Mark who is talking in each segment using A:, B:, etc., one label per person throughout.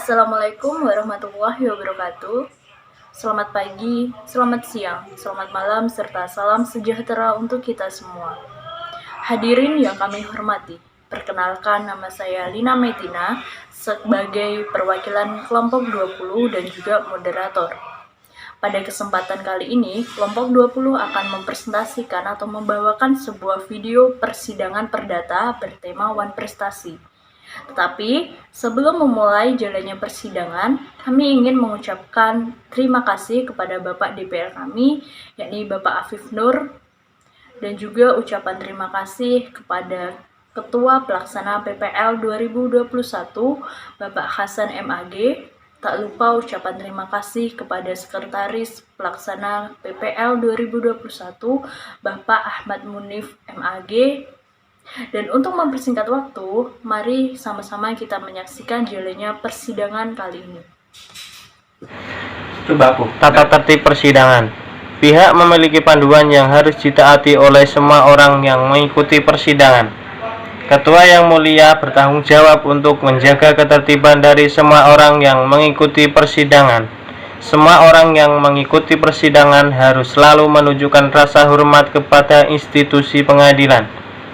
A: Assalamualaikum warahmatullahi wabarakatuh. Selamat pagi, selamat siang, selamat malam, serta salam sejahtera untuk kita semua. Hadirin yang kami hormati, perkenalkan nama saya Lina Metina sebagai perwakilan kelompok 20 dan juga moderator. Pada kesempatan kali ini, kelompok 20 akan mempresentasikan atau membawakan sebuah video persidangan perdata bertema Wan Prestasi. Tetapi, sebelum memulai jalannya persidangan, kami ingin mengucapkan terima kasih kepada Bapak DPR kami, yakni Bapak Afif Nur, dan juga ucapan terima kasih kepada Ketua Pelaksana PPL 2021, Bapak Hasan MAG. Tak lupa ucapan terima kasih kepada Sekretaris Pelaksana PPL 2021, Bapak Ahmad Munif MAG. Dan untuk mempersingkat waktu, mari sama-sama kita menyaksikan jalannya persidangan kali ini.
B: Tata tertib persidangan. Pihak memiliki panduan yang harus ditaati oleh semua orang yang mengikuti persidangan. Ketua yang mulia bertanggung jawab untuk menjaga ketertiban dari semua orang yang mengikuti persidangan. Semua orang yang mengikuti persidangan harus selalu menunjukkan rasa hormat kepada institusi pengadilan,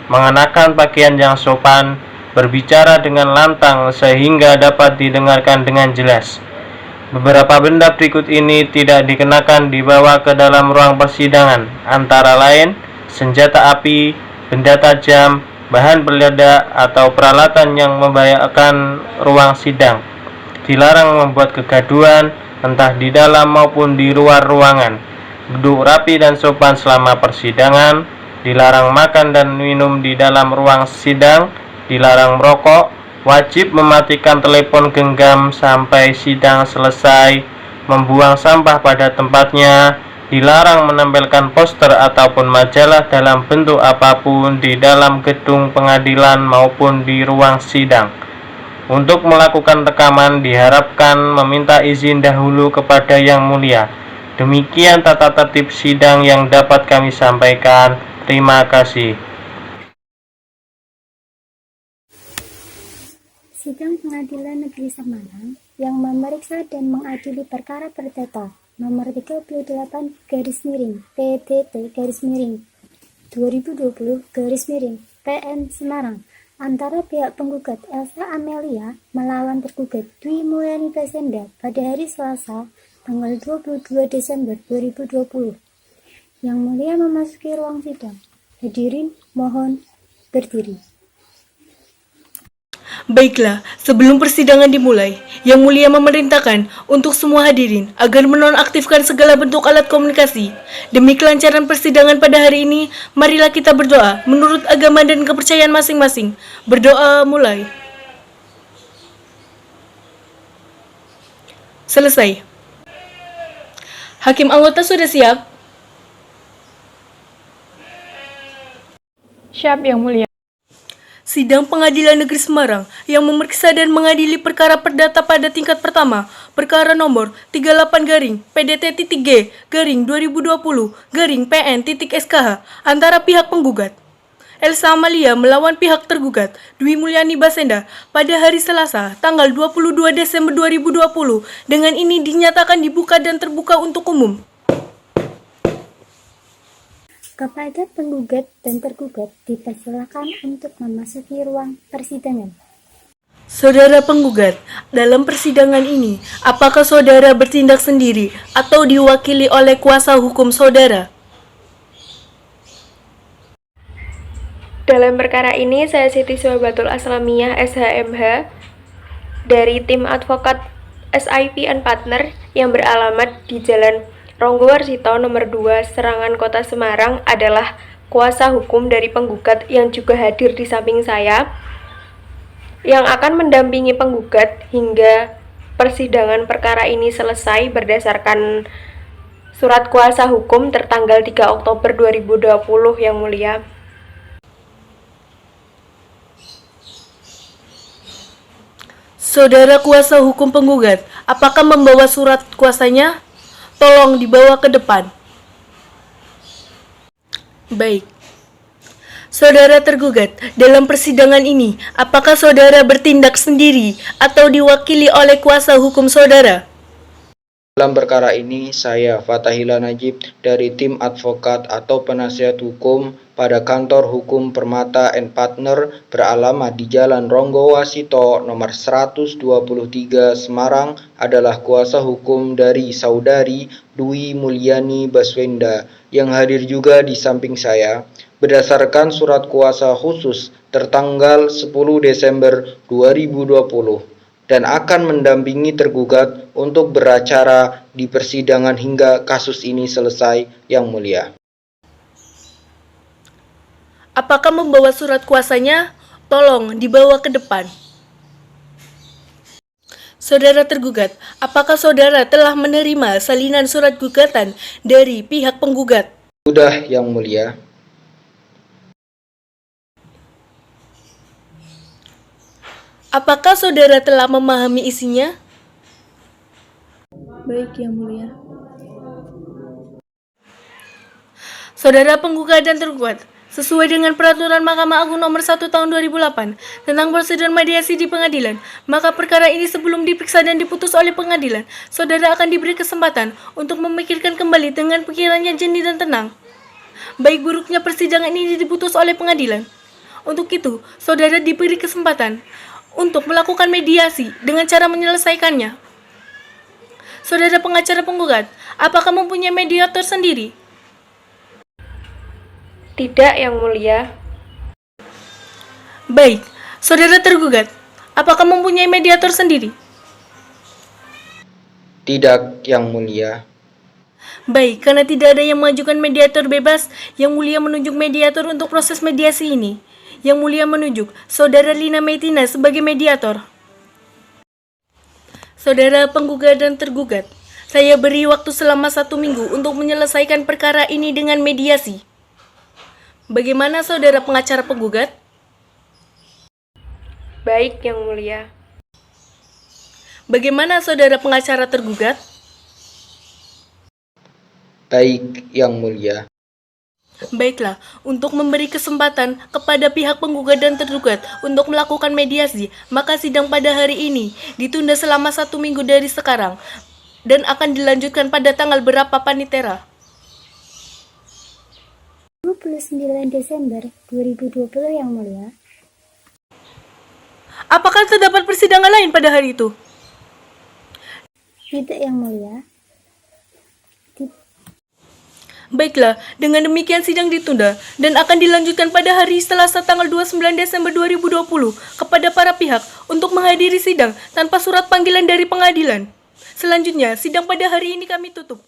B: mengenakan pakaian yang sopan, berbicara dengan lantang sehingga dapat didengarkan dengan jelas. Beberapa benda berikut ini tidak dikenakan dibawa ke dalam ruang persidangan, antara lain senjata api, benda tajam, bahan peledak, atau peralatan yang membahayakan ruang sidang. Dilarang membuat kegaduhan, entah di dalam maupun di luar ruangan. Duduk rapi dan sopan selama persidangan. Dilarang makan dan minum di dalam ruang sidang. Dilarang merokok. Wajib mematikan telepon genggam sampai sidang selesai. Membuang sampah pada tempatnya. Dilarang menempelkan poster ataupun majalah dalam bentuk apapun di dalam gedung pengadilan maupun di ruang sidang. Untuk melakukan rekaman diharapkan meminta izin dahulu kepada Yang Mulia. Demikian tata tertib sidang yang dapat kami sampaikan. Terima kasih.
C: Sidang Pengadilan Negeri Semarang yang memeriksa dan mengadili perkara perdata nomor 38 PDT 2020 PN Semarang antara pihak penggugat Elsa Amelia melawan tergugat Dwi Mulyani Basenda pada hari Selasa tanggal 22 Desember 2020. Yang Mulia memasuki ruang sidang. Hadirin mohon berdiri.
A: Baiklah, sebelum persidangan dimulai, Yang Mulia memerintahkan untuk semua hadirin agar menonaktifkan segala bentuk alat komunikasi. Demi kelancaran persidangan pada hari ini, marilah kita berdoa menurut agama dan kepercayaan masing-masing. Berdoa mulai. Selesai. Hakim anggota sudah siap?
D: Siap, Yang Mulia.
A: Sidang Pengadilan Negeri Semarang yang memeriksa dan mengadili perkara perdata pada tingkat pertama, perkara nomor 38-PDT-G-2020-PN-SKH antara pihak penggugat Elsa Amalia melawan pihak tergugat Dwi Mulyani Basenda pada hari Selasa, tanggal 22 Desember 2020. Dengan ini dinyatakan dibuka dan terbuka untuk umum.
C: Kepada penggugat dan tergugat dipersilakan untuk memasuki ruang persidangan.
A: Saudara penggugat, dalam persidangan ini, apakah saudara bertindak sendiri atau diwakili oleh kuasa hukum saudara?
D: Dalam perkara ini, saya Siti Suhabatul Aslamiyah, SHMH, dari tim advokat SIP and Partner yang beralamat di Jalan Ronggowarsito nomor 2, Serangan Kota Semarang adalah kuasa hukum dari penggugat yang juga hadir di samping saya, yang akan mendampingi penggugat hingga persidangan perkara ini selesai berdasarkan surat kuasa hukum tertanggal 3 Oktober 2020 yang mulia.
A: Saudara kuasa hukum penggugat, apakah membawa surat kuasanya? Tolong dibawa ke depan. Baik. Saudara tergugat, dalam persidangan ini, apakah saudara bertindak sendiri atau diwakili oleh kuasa hukum saudara?
E: Dalam perkara ini, saya Fatahila Najib dari tim advokat atau penasihat hukum pada kantor hukum Permata and Partner beralamat di Jalan Ronggowarsito nomor 123 Semarang adalah kuasa hukum dari saudari Dwi Mulyani Basenda yang hadir juga di samping saya berdasarkan surat kuasa khusus tertanggal 10 Desember 2020. Dan akan mendampingi tergugat untuk beracara di persidangan hingga kasus ini selesai, Yang Mulia.
A: Apakah membawa surat kuasanya? Tolong dibawa ke depan. Saudara tergugat, apakah saudara telah menerima salinan surat gugatan dari pihak penggugat?
E: Sudah, Yang Mulia.
A: Apakah saudara telah memahami isinya? Baik, Yang Mulia. Saudara penggugat dan tergugat, sesuai dengan peraturan Mahkamah Agung nomor 1 tahun 2008 tentang prosedur mediasi di pengadilan, maka perkara ini sebelum diperiksa dan diputus oleh pengadilan, saudara akan diberi kesempatan untuk memikirkan kembali dengan pikiran yang jernih dan tenang. Baik buruknya persidangan ini diputus oleh pengadilan. Untuk itu, saudara diberi kesempatan untuk melakukan mediasi dengan cara menyelesaikannya. Saudara pengacara penggugat, apakah mempunyai mediator sendiri?
D: Tidak, Yang Mulia.
A: Baik, saudara tergugat, apakah mempunyai mediator sendiri?
E: Tidak, Yang Mulia.
A: Baik, karena tidak ada yang mengajukan mediator bebas, Yang Mulia menunjuk mediator untuk proses mediasi ini. Yang Mulia menunjuk Saudara Lina Meitina sebagai mediator. Saudara penggugat dan tergugat, saya beri waktu selama 1 minggu untuk menyelesaikan perkara ini dengan mediasi. Bagaimana saudara pengacara penggugat?
D: Baik, Yang Mulia.
A: Bagaimana saudara pengacara tergugat?
E: Baik, Yang Mulia.
A: Baiklah, untuk memberi kesempatan kepada pihak penggugat dan tergugat untuk melakukan mediasi, maka sidang pada hari ini ditunda selama 1 minggu dari sekarang dan akan dilanjutkan pada tanggal berapa, Panitera?
C: 29 Desember 2020, Yang Mulia.
A: Apakah terdapat persidangan lain pada hari itu?
C: Tidak, Yang Mulia.
A: Baiklah, dengan demikian sidang ditunda dan akan dilanjutkan pada hari Selasa tanggal 29 Desember 2020 kepada para pihak untuk menghadiri sidang tanpa surat panggilan dari pengadilan. Selanjutnya, sidang pada hari ini kami tutup.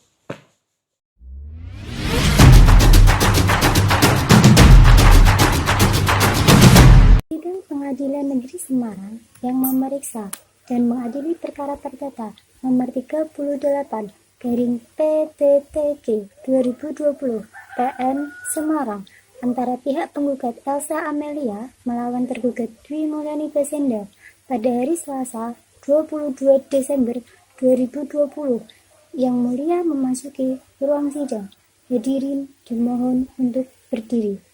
C: Sidang Pengadilan Negeri Semarang yang memeriksa dan mengadili perkara perdata nomor 38 garing PTTG 2020 PN Semarang antara pihak penggugat Elsa Amelia melawan tergugat Dwi Mulyani Basenda pada hari Selasa 22 Desember 2020. Yang Mulia memasuki ruang sidang. Hadirin dimohon untuk berdiri.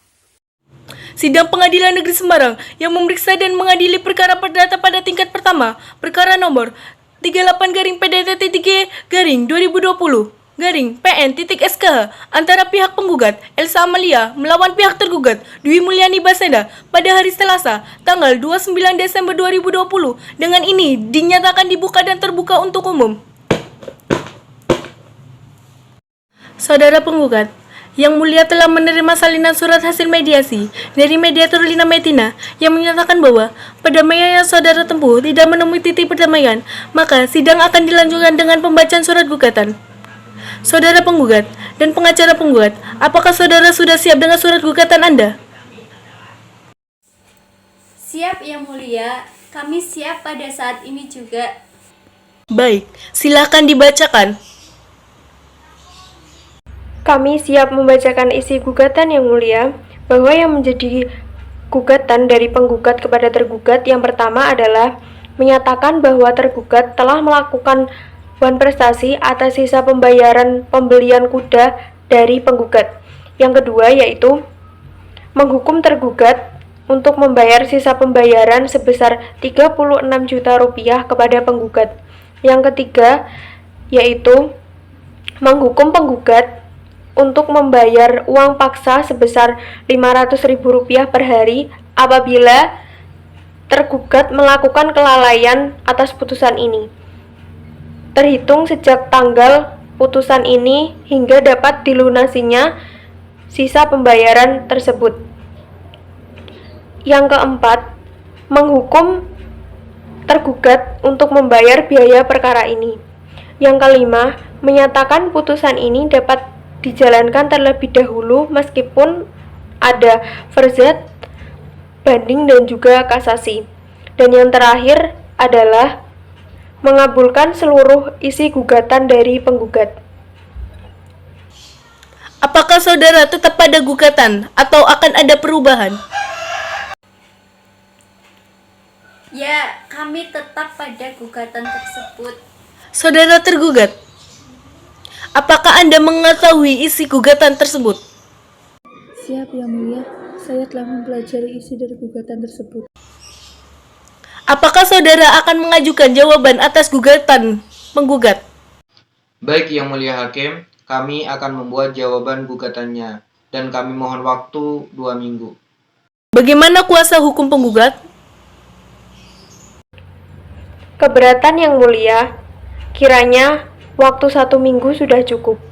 A: Sidang Pengadilan Negeri Semarang yang memeriksa dan mengadili perkara perdata pada tingkat pertama, perkara nomor 38-PDT-2020-PN.SKH antara pihak penggugat Elsa Amalia melawan pihak tergugat Dwi Mulyani Basenda pada hari Selasa, tanggal 29 Desember 2020 dengan ini dinyatakan dibuka dan terbuka untuk umum. Saudara penggugat, Yang Mulia telah menerima salinan surat hasil mediasi dari mediator Lina Metina yang menyatakan bahwa perdamaian yang saudara tempuh tidak menemui titik perdamaian, maka sidang akan dilanjutkan dengan pembacaan surat gugatan. Saudara penggugat dan pengacara penggugat, apakah saudara sudah siap dengan surat gugatan Anda?
F: Siap, Yang Mulia. Kami siap pada saat ini juga.
A: Baik, silakan dibacakan.
D: Kami siap membacakan isi gugatan Yang Mulia, bahwa yang menjadi gugatan dari penggugat kepada tergugat yang pertama adalah menyatakan bahwa tergugat telah melakukan prestasi atas sisa pembayaran pembelian kuda dari penggugat. Yang kedua yaitu menghukum tergugat untuk membayar sisa pembayaran sebesar 36 juta rupiah kepada penggugat. Yang ketiga yaitu menghukum penggugat untuk membayar uang paksa sebesar Rp500.000 per hari apabila tergugat melakukan kelalaian atas putusan ini, terhitung sejak tanggal putusan ini hingga dapat dilunasinya sisa pembayaran tersebut. Yang keempat, menghukum tergugat untuk membayar biaya perkara ini. Yang kelima, menyatakan putusan ini dapat dijalankan terlebih dahulu meskipun ada verzat, banding dan juga kasasi. Dan yang terakhir adalah mengabulkan seluruh isi gugatan dari penggugat.
A: Apakah saudara tetap pada gugatan atau akan ada perubahan?
F: Ya, kami tetap pada gugatan tersebut.
A: Saudara tergugat, apakah Anda mengetahui isi gugatan tersebut?
G: Siap, Yang Mulia. Saya telah mempelajari isi dari gugatan tersebut.
A: Apakah saudara akan mengajukan jawaban atas gugatan penggugat?
E: Baik, Yang Mulia Hakim, kami akan membuat jawaban gugatannya, dan kami mohon waktu 2 minggu.
A: Bagaimana kuasa hukum penggugat?
D: Keberatan Yang Mulia, kiranya waktu 1 minggu sudah cukup.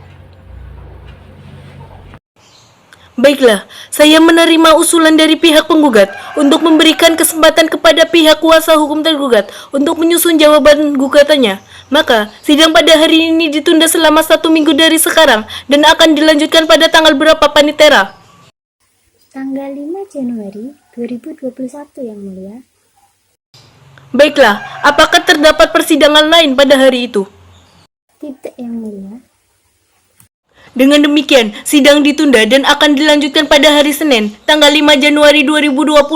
A: Baiklah, saya menerima usulan dari pihak penggugat untuk memberikan kesempatan kepada pihak kuasa hukum tergugat untuk menyusun jawaban gugatannya. Maka, sidang pada hari ini ditunda selama 1 minggu dari sekarang dan akan dilanjutkan pada tanggal berapa, Panitera?
C: Tanggal 5 Januari 2021, Yang Mulia.
A: Baiklah, apakah terdapat persidangan lain pada hari itu?
C: Tidak, Yang Mulia.
A: Dengan demikian, sidang ditunda dan akan dilanjutkan pada hari Senin, tanggal 5 Januari 2021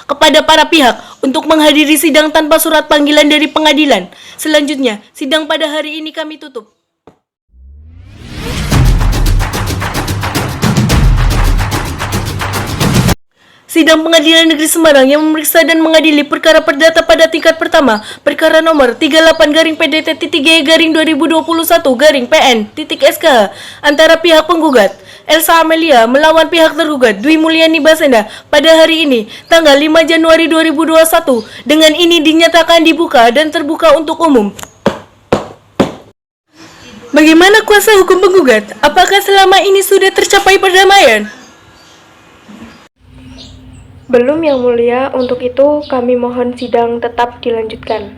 A: kepada para pihak untuk menghadiri sidang tanpa surat panggilan dari pengadilan. Selanjutnya, sidang pada hari ini kami tutup. Sidang Pengadilan Negeri Semarang yang memeriksa dan mengadili perkara perdata pada tingkat pertama, perkara nomor 38-PDT-2021-PN.SKH antara pihak penggugat Elsa Amalia melawan pihak tergugat Dwi Mulyani Basenda pada hari ini, tanggal 5 Januari 2021, dengan ini dinyatakan dibuka dan terbuka untuk umum. Bagaimana kuasa hukum penggugat? Apakah selama ini sudah tercapai perdamaian?
D: Belum Yang Mulia, untuk itu kami mohon sidang tetap dilanjutkan.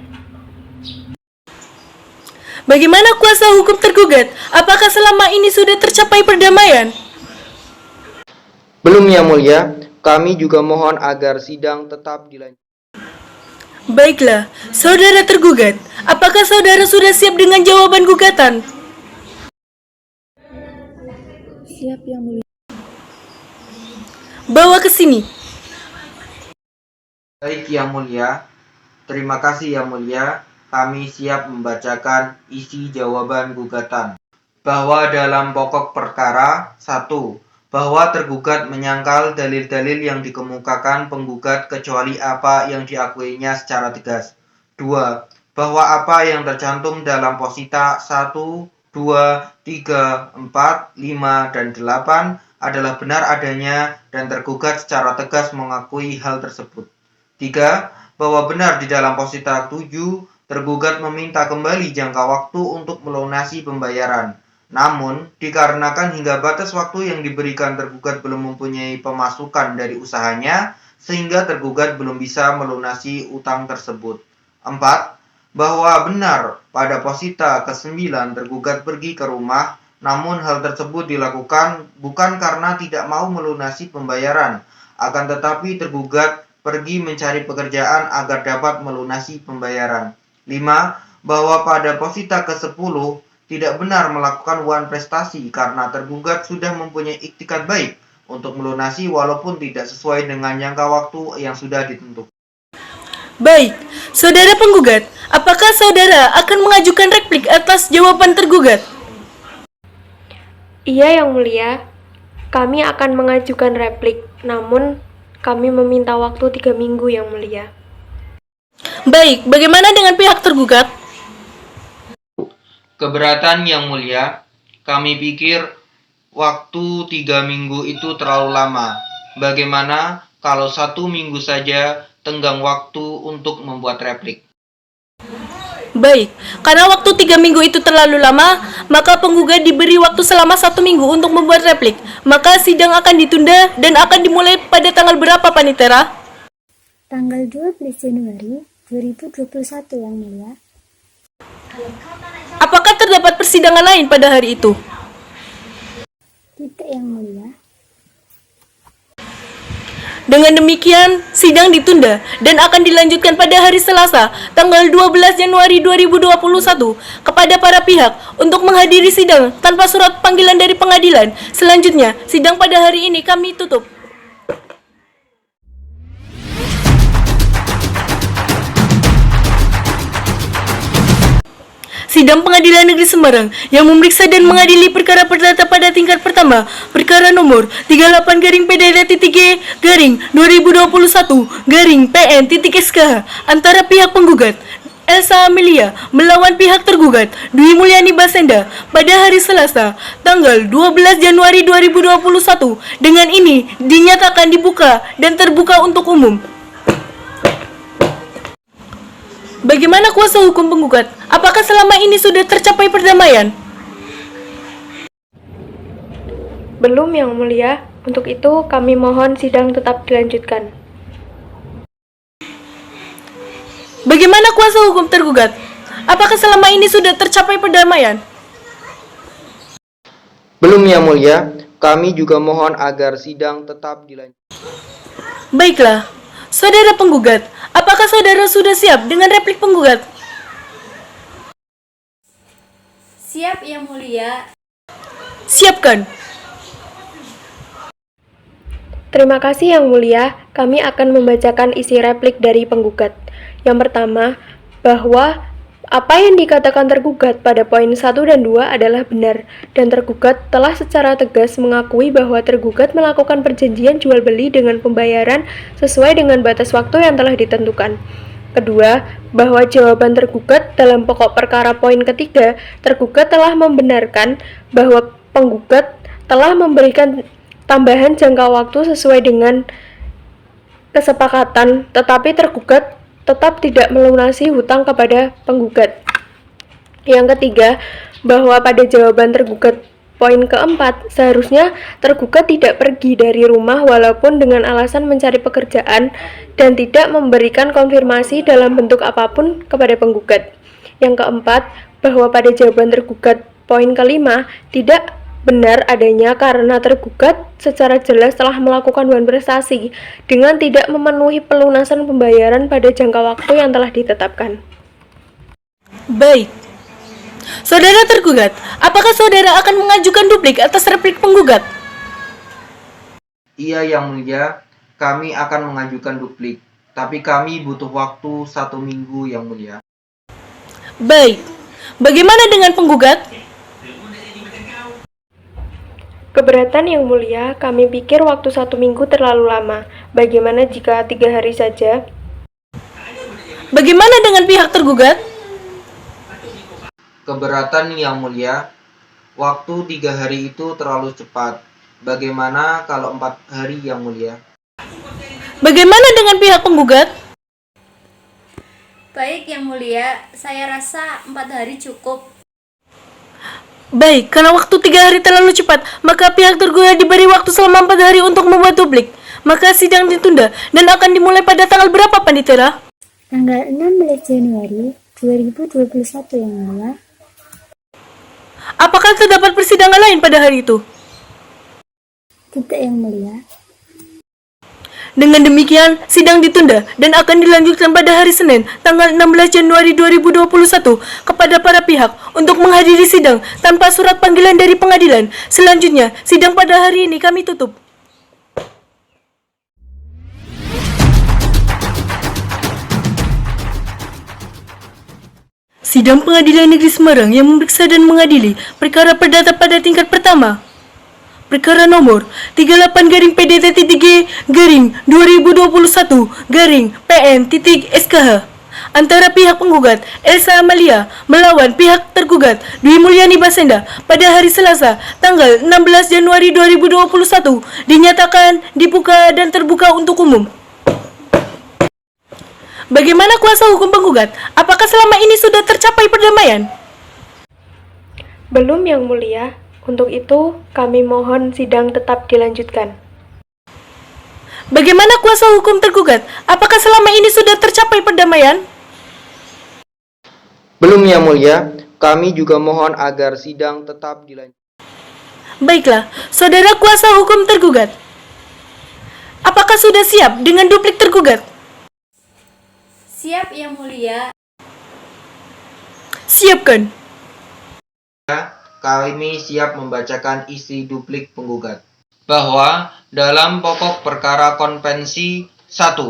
A: Bagaimana kuasa hukum tergugat? Apakah selama ini sudah tercapai perdamaian?
E: Belum, Yang Mulia. Kami juga mohon agar sidang tetap dilanjutkan.
A: Baiklah, saudara tergugat, apakah saudara sudah siap dengan jawaban gugatan?
G: Siap, Yang Mulia.
A: Bawa ke sini.
E: Baik, Yang Mulia. Terima kasih, Yang Mulia. Kami siap membacakan isi jawaban gugatan. Bahwa dalam pokok perkara 1. bahwa tergugat menyangkal dalil-dalil yang dikemukakan penggugat kecuali apa yang diakuinya secara tegas. 2. Bahwa apa yang tercantum dalam posita 1, 2, 3, 4, 5, dan 8 adalah benar adanya dan tergugat secara tegas mengakui hal tersebut. 3. Bahwa benar di dalam posita 7, tergugat meminta kembali jangka waktu untuk melunasi pembayaran. Namun, dikarenakan hingga batas waktu yang diberikan tergugat belum mempunyai pemasukan dari usahanya, sehingga tergugat belum bisa melunasi utang tersebut. 4. Bahwa benar pada posita ke-9 tergugat pergi ke rumah, namun hal tersebut dilakukan bukan karena tidak mau melunasi pembayaran, akan tetapi tergugat pergi mencari pekerjaan agar dapat melunasi pembayaran. 5. Bahwa pada posita ke-10 tidak benar melakukan wan prestasi karena tergugat sudah mempunyai iktikad baik untuk melunasi walaupun tidak sesuai dengan jangka waktu yang sudah ditentukan.
A: Baik, saudara penggugat, apakah saudara akan mengajukan replik atas jawaban tergugat?
D: Iya, Yang Mulia. Kami akan mengajukan replik, namun kami meminta waktu 3 minggu, Yang Mulia.
A: Baik, bagaimana dengan pihak tergugat?
E: Keberatan Yang Mulia, kami pikir waktu 3 minggu itu terlalu lama. Bagaimana kalau 1 minggu saja tenggang waktu untuk membuat replik?
A: Baik, karena waktu 3 minggu itu terlalu lama, maka penggugat diberi waktu selama 1 minggu untuk membuat replik. Maka sidang akan ditunda dan akan dimulai pada tanggal berapa, Panitera?
C: Tanggal 12 Januari 2021, Yang Mulia.
A: Apakah terdapat persidangan lain pada hari itu?
C: Tidak, Yang Mulia.
A: Dengan demikian, sidang ditunda dan akan dilanjutkan pada hari Selasa, tanggal 12 Januari 2021 kepada para pihak untuk menghadiri sidang tanpa surat panggilan dari pengadilan. Selanjutnya, sidang pada hari ini kami tutup. Sidang Pengadilan Negeri Semarang yang memeriksa dan mengadili perkara perdata pada tingkat pertama, perkara nomor 38-PDD-2021-PN-SK antara pihak penggugat Elsa Amelia melawan pihak tergugat Dwi Mulyani Basenda pada hari Selasa, tanggal 12 Januari 2021 dengan ini dinyatakan dibuka dan terbuka untuk umum. Bagaimana kuasa hukum penggugat? Apakah selama ini sudah tercapai perdamaian?
D: Belum, Yang Mulia. Untuk itu, kami mohon sidang tetap dilanjutkan.
A: Bagaimana kuasa hukum tergugat? Apakah selama ini sudah tercapai perdamaian?
E: Belum, Yang Mulia. Kami juga mohon agar sidang tetap dilanjutkan.
A: Baiklah, saudara penggugat, apakah saudara sudah siap dengan replik penggugat?
F: Siap, Yang Mulia.
A: Siapkan.
D: Terima kasih, Yang Mulia. Kami akan membacakan isi replik dari penggugat. Yang pertama, bahwa apa yang dikatakan tergugat pada poin 1 dan 2 adalah benar, dan tergugat telah secara tegas mengakui bahwa tergugat melakukan perjanjian jual beli dengan pembayaran sesuai dengan batas waktu yang telah ditentukan. Kedua, bahwa jawaban tergugat dalam pokok perkara poin ketiga, tergugat telah membenarkan bahwa penggugat telah memberikan tambahan jangka waktu sesuai dengan kesepakatan, tetapi tergugat tetap tidak melunasi hutang kepada penggugat. Yang ketiga, bahwa pada jawaban tergugat poin keempat, seharusnya tergugat tidak pergi dari rumah walaupun dengan alasan mencari pekerjaan dan tidak memberikan konfirmasi dalam bentuk apapun kepada penggugat. Yang keempat, bahwa pada jawaban tergugat poin kelima tidak benar adanya karena tergugat secara jelas telah melakukan wan prestasi dengan tidak memenuhi pelunasan pembayaran pada jangka waktu yang telah ditetapkan.
A: Baik. Saudara tergugat, apakah saudara akan mengajukan duplik atas replik penggugat?
E: Iya, Yang Mulia, kami akan mengajukan duplik, tapi kami butuh waktu 1 minggu, Yang Mulia.
A: Baik. Bagaimana dengan penggugat?
D: Keberatan Yang Mulia, kami pikir waktu 1 minggu terlalu lama. Bagaimana jika 3 hari saja?
A: Bagaimana dengan pihak tergugat?
E: Keberatan Yang Mulia, waktu 3 hari itu terlalu cepat. Bagaimana kalau 4 hari Yang Mulia?
A: Bagaimana dengan pihak penggugat?
F: Baik Yang Mulia, saya rasa 4 hari cukup.
A: Baik, karena waktu 3 hari terlalu cepat, maka pihak tergugat diberi waktu selama 4 hari untuk membuat duplik. Maka sidang ditunda dan akan dimulai pada tanggal berapa, Panditera?
C: Tanggal 16 Januari 2021 Yang Mulia.
A: Apakah terdapat persidangan lain pada hari itu?
C: Tidak Yang Mulia.
A: Dengan demikian, sidang ditunda dan akan dilanjutkan pada hari Senin, tanggal 16 Januari 2021 kepada para pihak untuk menghadiri sidang tanpa surat panggilan dari pengadilan. Selanjutnya, sidang pada hari ini kami tutup. Sidang Pengadilan Negeri Semarang yang memeriksa dan mengadili perkara perdata pada tingkat pertama. Perkara nomor 38-PDT-2021-PN-SKH antara pihak penggugat Elsa Amalia melawan pihak tergugat Dwi Mulyani Basenda pada hari Selasa tanggal 16 Januari 2021 dinyatakan dibuka dan terbuka untuk umum. Bagaimana kuasa hukum penggugat? Apakah selama ini sudah tercapai perdamaian?
D: Belum Yang Mulia. Untuk itu, kami mohon sidang tetap dilanjutkan.
A: Bagaimana kuasa hukum tergugat? Apakah selama ini sudah tercapai perdamaian?
E: Belum Yang Mulia, kami juga mohon agar sidang tetap dilanjutkan.
A: Baiklah, saudara kuasa hukum tergugat. Apakah sudah siap dengan duplik tergugat?
F: Siap Yang Mulia.
A: Siapkan.
E: Kami siap membacakan isi duplik penggugat. Bahwa dalam pokok perkara konvensi 1,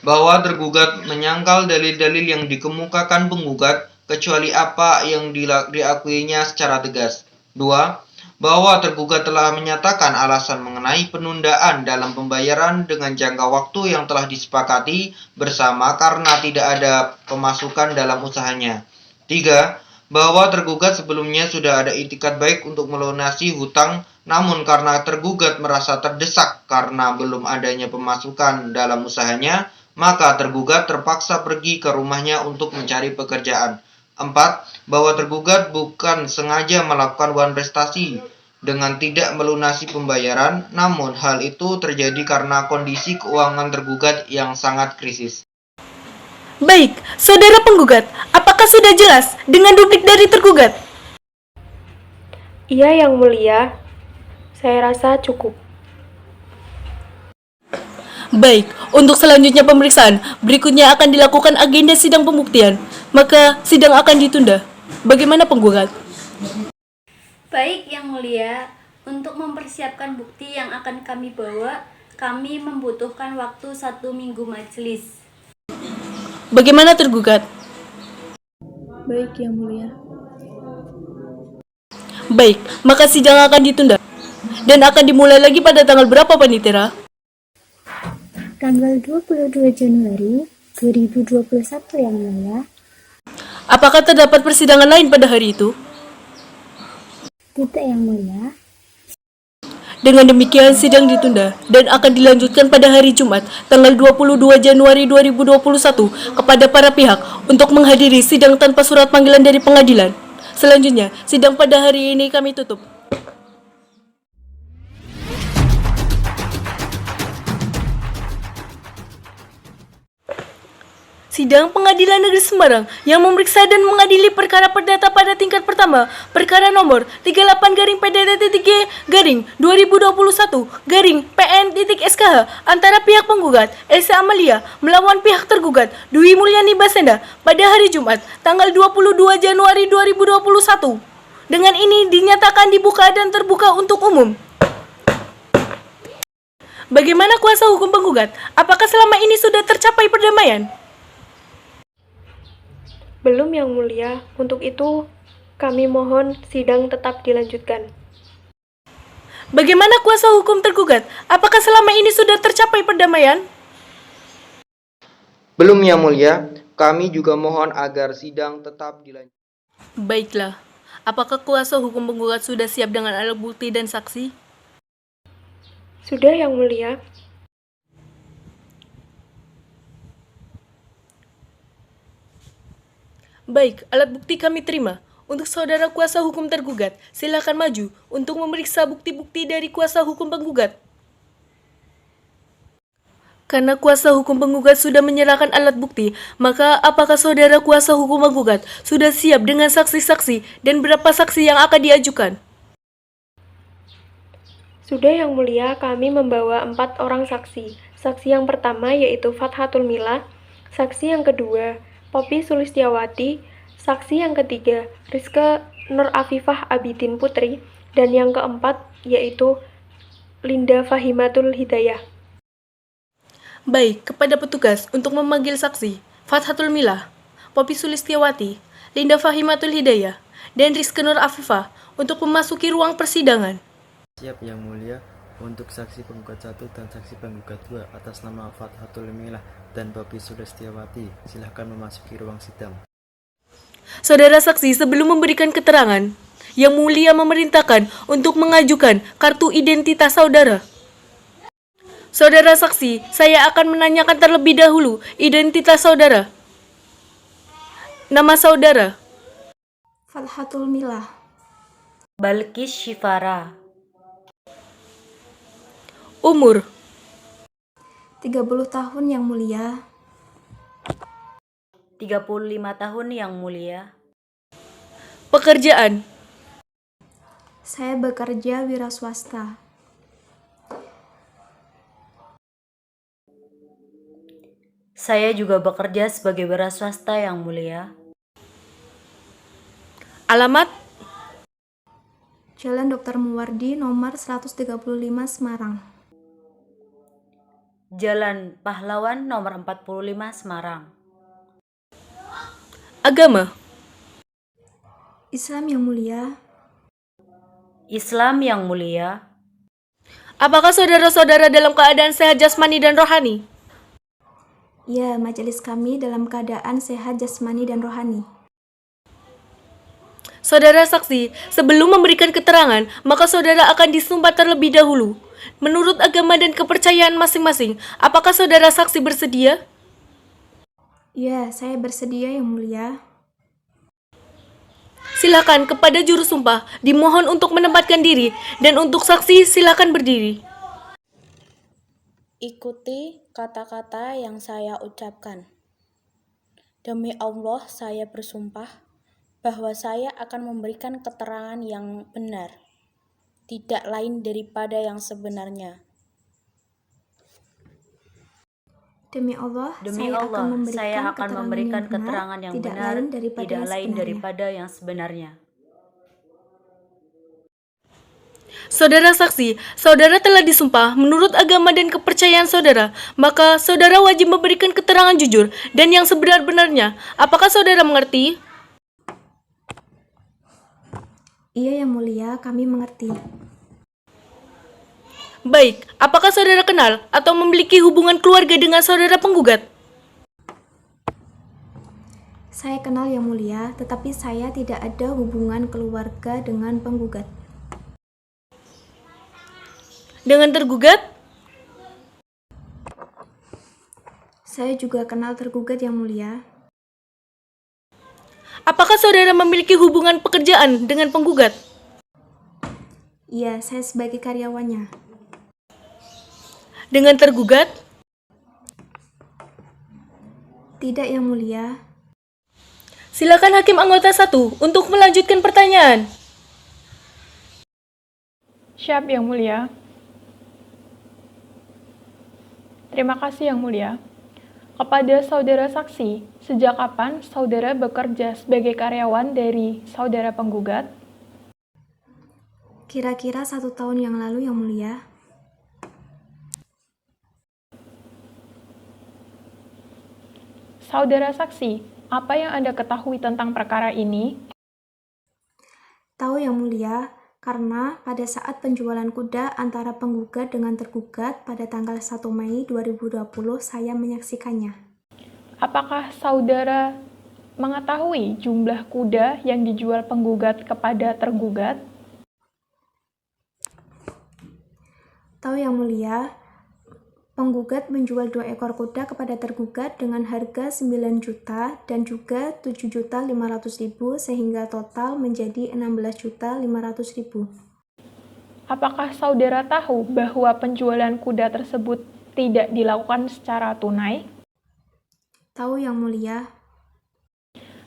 E: bahwa tergugat menyangkal dalil-dalil yang dikemukakan penggugat kecuali apa yang diakuinya secara tegas. 2, bahwa tergugat telah menyatakan alasan mengenai penundaan dalam pembayaran dengan jangka waktu yang telah disepakati bersama karena tidak ada pemasukan dalam usahanya. 3, bahwa tergugat sebelumnya sudah ada itikat baik untuk melunasi hutang, namun karena tergugat merasa terdesak karena belum adanya pemasukan dalam usahanya, maka tergugat terpaksa pergi ke rumahnya untuk mencari pekerjaan. 4, bahwa tergugat bukan sengaja melakukan wan prestasi dengan tidak melunasi pembayaran, namun hal itu terjadi karena kondisi keuangan tergugat yang sangat krisis.
A: Baik, saudara penggugat, apakah sudah jelas dengan duplik dari tergugat?
D: Iya Yang Mulia, saya rasa cukup.
A: Baik, untuk selanjutnya pemeriksaan, berikutnya akan dilakukan agenda sidang pembuktian. Maka sidang akan ditunda. Bagaimana penggugat?
F: Baik Yang Mulia, untuk mempersiapkan bukti yang akan kami bawa, kami membutuhkan waktu 1 minggu majelis.
A: Bagaimana tergugat?
G: Baik Yang Mulia.
A: Baik, maka sidang akan ditunda. Dan akan dimulai lagi pada tanggal berapa, Panditera?
C: Tanggal 22 Januari 2021 Yang Mulia.
A: Apakah terdapat persidangan lain pada hari itu?
C: Tidak Yang Mulia.
A: Dengan demikian sidang ditunda dan akan dilanjutkan pada hari Jumat tanggal 22 Januari 2021 kepada para pihak untuk menghadiri sidang tanpa surat panggilan dari pengadilan. Selanjutnya, sidang pada hari ini kami tutup. Sidang Pengadilan Negeri Semarang yang memeriksa dan mengadili perkara perdata pada tingkat pertama, perkara nomor 38-PDT-2021-PN-SKH antara pihak penggugat Elsa Amalia melawan pihak tergugat Dwi Mulyani Basenda pada hari Jumat, tanggal 22 Januari 2021. Dengan ini dinyatakan dibuka dan terbuka untuk umum. Bagaimana kuasa hukum penggugat? Apakah selama ini sudah tercapai perdamaian?
D: Belum Yang Mulia, untuk itu kami mohon sidang tetap dilanjutkan.
A: Bagaimana kuasa hukum tergugat? Apakah selama ini sudah tercapai perdamaian?
E: Belum Yang Mulia, kami juga mohon agar sidang tetap dilanjutkan.
A: Baiklah, apakah kuasa hukum penggugat sudah siap dengan alat bukti dan saksi?
D: Sudah, Yang Mulia.
A: Baik, alat bukti kami terima. Untuk saudara kuasa hukum tergugat, silakan maju untuk memeriksa bukti-bukti dari kuasa hukum penggugat. Karena kuasa hukum penggugat sudah menyerahkan alat bukti, maka apakah saudara kuasa hukum penggugat sudah siap dengan saksi-saksi dan berapa saksi yang akan diajukan?
D: Sudah, Yang Mulia, kami membawa 4 orang saksi. Saksi yang pertama yaitu Fathatul Milah, saksi yang kedua Poppy Sulistiawati, saksi yang ketiga Rizka Nur Afifah Abidin Putri, dan yang keempat yaitu Linda Fahimatul Hidayah.
A: Baik, kepada petugas untuk memanggil saksi Fathatul Milah, Poppy Sulistiawati, Linda Fahimatul Hidayah, dan Rizka Nur Afifah untuk memasuki ruang persidangan.
H: Siap Yang Mulia. Untuk saksi penggugat 1 dan saksi penggugat 2 atas nama Fathatul Milah dan Poppy Sulistiawati, silahkan memasuki ruang sidang.
A: Saudara saksi, sebelum memberikan keterangan, Yang Mulia memerintahkan untuk mengajukan kartu identitas saudara. Saudara saksi, saya akan menanyakan terlebih dahulu identitas saudara. Nama saudara?
F: Fathatul Milah.
I: Balkis Shifara.
A: Umur?
F: 30 tahun Yang Mulia.
I: 35 tahun Yang Mulia.
A: Pekerjaan?
F: Saya bekerja wira swasta.
I: Saya juga bekerja sebagai wira swasta Yang Mulia.
A: Alamat?
F: Jalan Dr. Muwardi nomor 135 Semarang.
I: Jalan Pahlawan nomor 45 Semarang.
A: Agama?
F: Islam Yang Mulia.
I: Islam Yang Mulia.
A: Apakah saudara-saudara dalam keadaan sehat jasmani dan rohani?
F: Ya, majelis kami dalam keadaan sehat jasmani dan rohani.
A: Saudara saksi, sebelum memberikan keterangan, maka saudara akan disumpah terlebih dahulu. Menurut agama dan kepercayaan masing-masing, apakah saudara saksi bersedia?
F: Ya, saya bersedia Yang Mulia.
A: Silakan kepada juru sumpah dimohon untuk menempatkan diri, dan untuk saksi silakan berdiri.
J: Ikuti kata-kata yang saya ucapkan. Demi Allah, saya bersumpah bahwa saya akan memberikan keterangan yang benar, tidak lain daripada yang sebenarnya.
F: Demi Allah,
I: saya akan memberikan keterangan yang benar, tidak lain daripada yang sebenarnya.
A: Saudara saksi, saudara telah disumpah menurut agama dan kepercayaan saudara, maka saudara wajib memberikan keterangan jujur dan yang sebenar-benarnya. Apakah saudara mengerti?
F: Iya Yang Mulia, kami mengerti.
A: Baik, apakah saudara kenal atau memiliki hubungan keluarga dengan saudara penggugat?
F: Saya kenal Yang Mulia, tetapi saya tidak ada hubungan keluarga dengan penggugat.
A: Dengan tergugat?
F: Saya juga kenal tergugat Yang Mulia.
A: Apakah saudara memiliki hubungan pekerjaan dengan penggugat?
F: Iya, saya sebagai karyawannya.
A: Dengan tergugat?
F: Tidak Yang Mulia.
A: Silakan Hakim Anggota 1 untuk melanjutkan pertanyaan.
K: Siap Yang Mulia. Terima kasih Yang Mulia. Kepada saudara saksi, sejak kapan saudara bekerja sebagai karyawan dari saudara penggugat?
F: Kira-kira 1 tahun yang lalu Yang Mulia.
K: Saudara saksi, apa yang Anda ketahui tentang perkara ini?
F: Tahu Yang Mulia,
C: karena pada saat penjualan kuda antara penggugat dengan tergugat pada tanggal 1 Mei 2020 saya menyaksikannya.
K: Apakah saudara mengetahui jumlah kuda yang dijual penggugat kepada tergugat?
C: Tahu Yang Mulia, penggugat menjual 2 ekor kuda kepada tergugat dengan harga 9 juta dan juga 7.500.000 sehingga total menjadi 16.500.000.
K: Apakah saudara tahu bahwa penjualan kuda tersebut tidak dilakukan secara tunai?
C: Tahu Yang Mulia.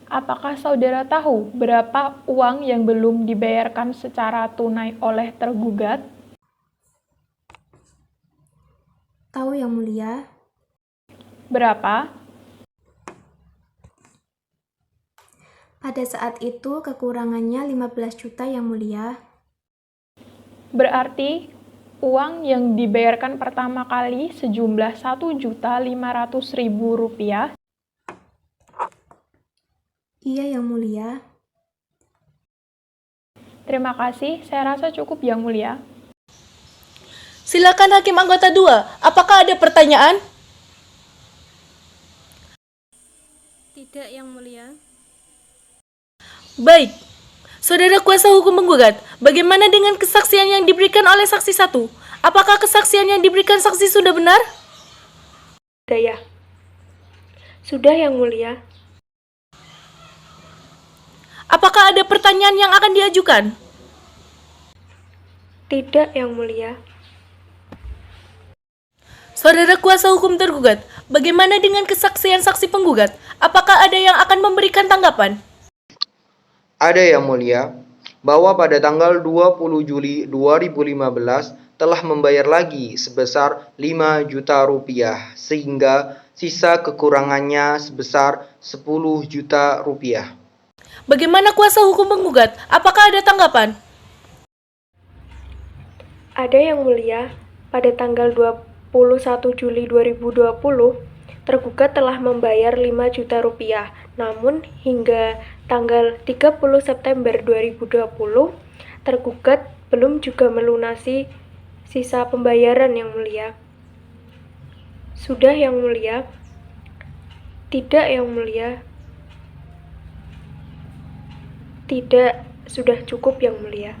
K: Apakah saudara tahu berapa uang yang belum dibayarkan secara tunai oleh tergugat?
C: Tahu Yang Mulia.
K: Berapa?
C: Pada saat itu kekurangannya 15 juta Yang Mulia.
K: Berarti uang yang dibayarkan pertama kali sejumlah Rp1.500.000.
C: Iya Yang Mulia.
K: Terima kasih, saya rasa cukup Yang Mulia.
L: Silakan Hakim Anggota 2, apakah ada pertanyaan?
J: Tidak, Yang Mulia.
L: Baik, Saudara kuasa hukum penggugat, bagaimana dengan kesaksian yang diberikan oleh saksi 1? Apakah kesaksian yang diberikan saksi sudah benar?
D: Daya. Sudah Yang Mulia.
L: Apakah ada pertanyaan yang akan diajukan?
D: Tidak Yang Mulia.
L: Saudara kuasa hukum tergugat, bagaimana dengan kesaksian saksi penggugat? Apakah ada yang akan memberikan tanggapan?
E: Ada Yang Mulia, bahwa pada tanggal 20 Juli 2015 telah membayar lagi sebesar 5 juta rupiah, sehingga sisa kekurangannya sebesar 10 juta rupiah.
L: Bagaimana kuasa hukum penggugat? Apakah ada tanggapan?
D: Ada Yang Mulia, pada tanggal 21 Juli 2020, tergugat telah membayar 5 juta rupiah. Namun, hingga tanggal 30 September 2020, tergugat belum juga melunasi sisa pembayaran Yang Mulia. Sudah Yang Mulia? Tidak Yang Mulia. Tidak, sudah cukup Yang Mulia.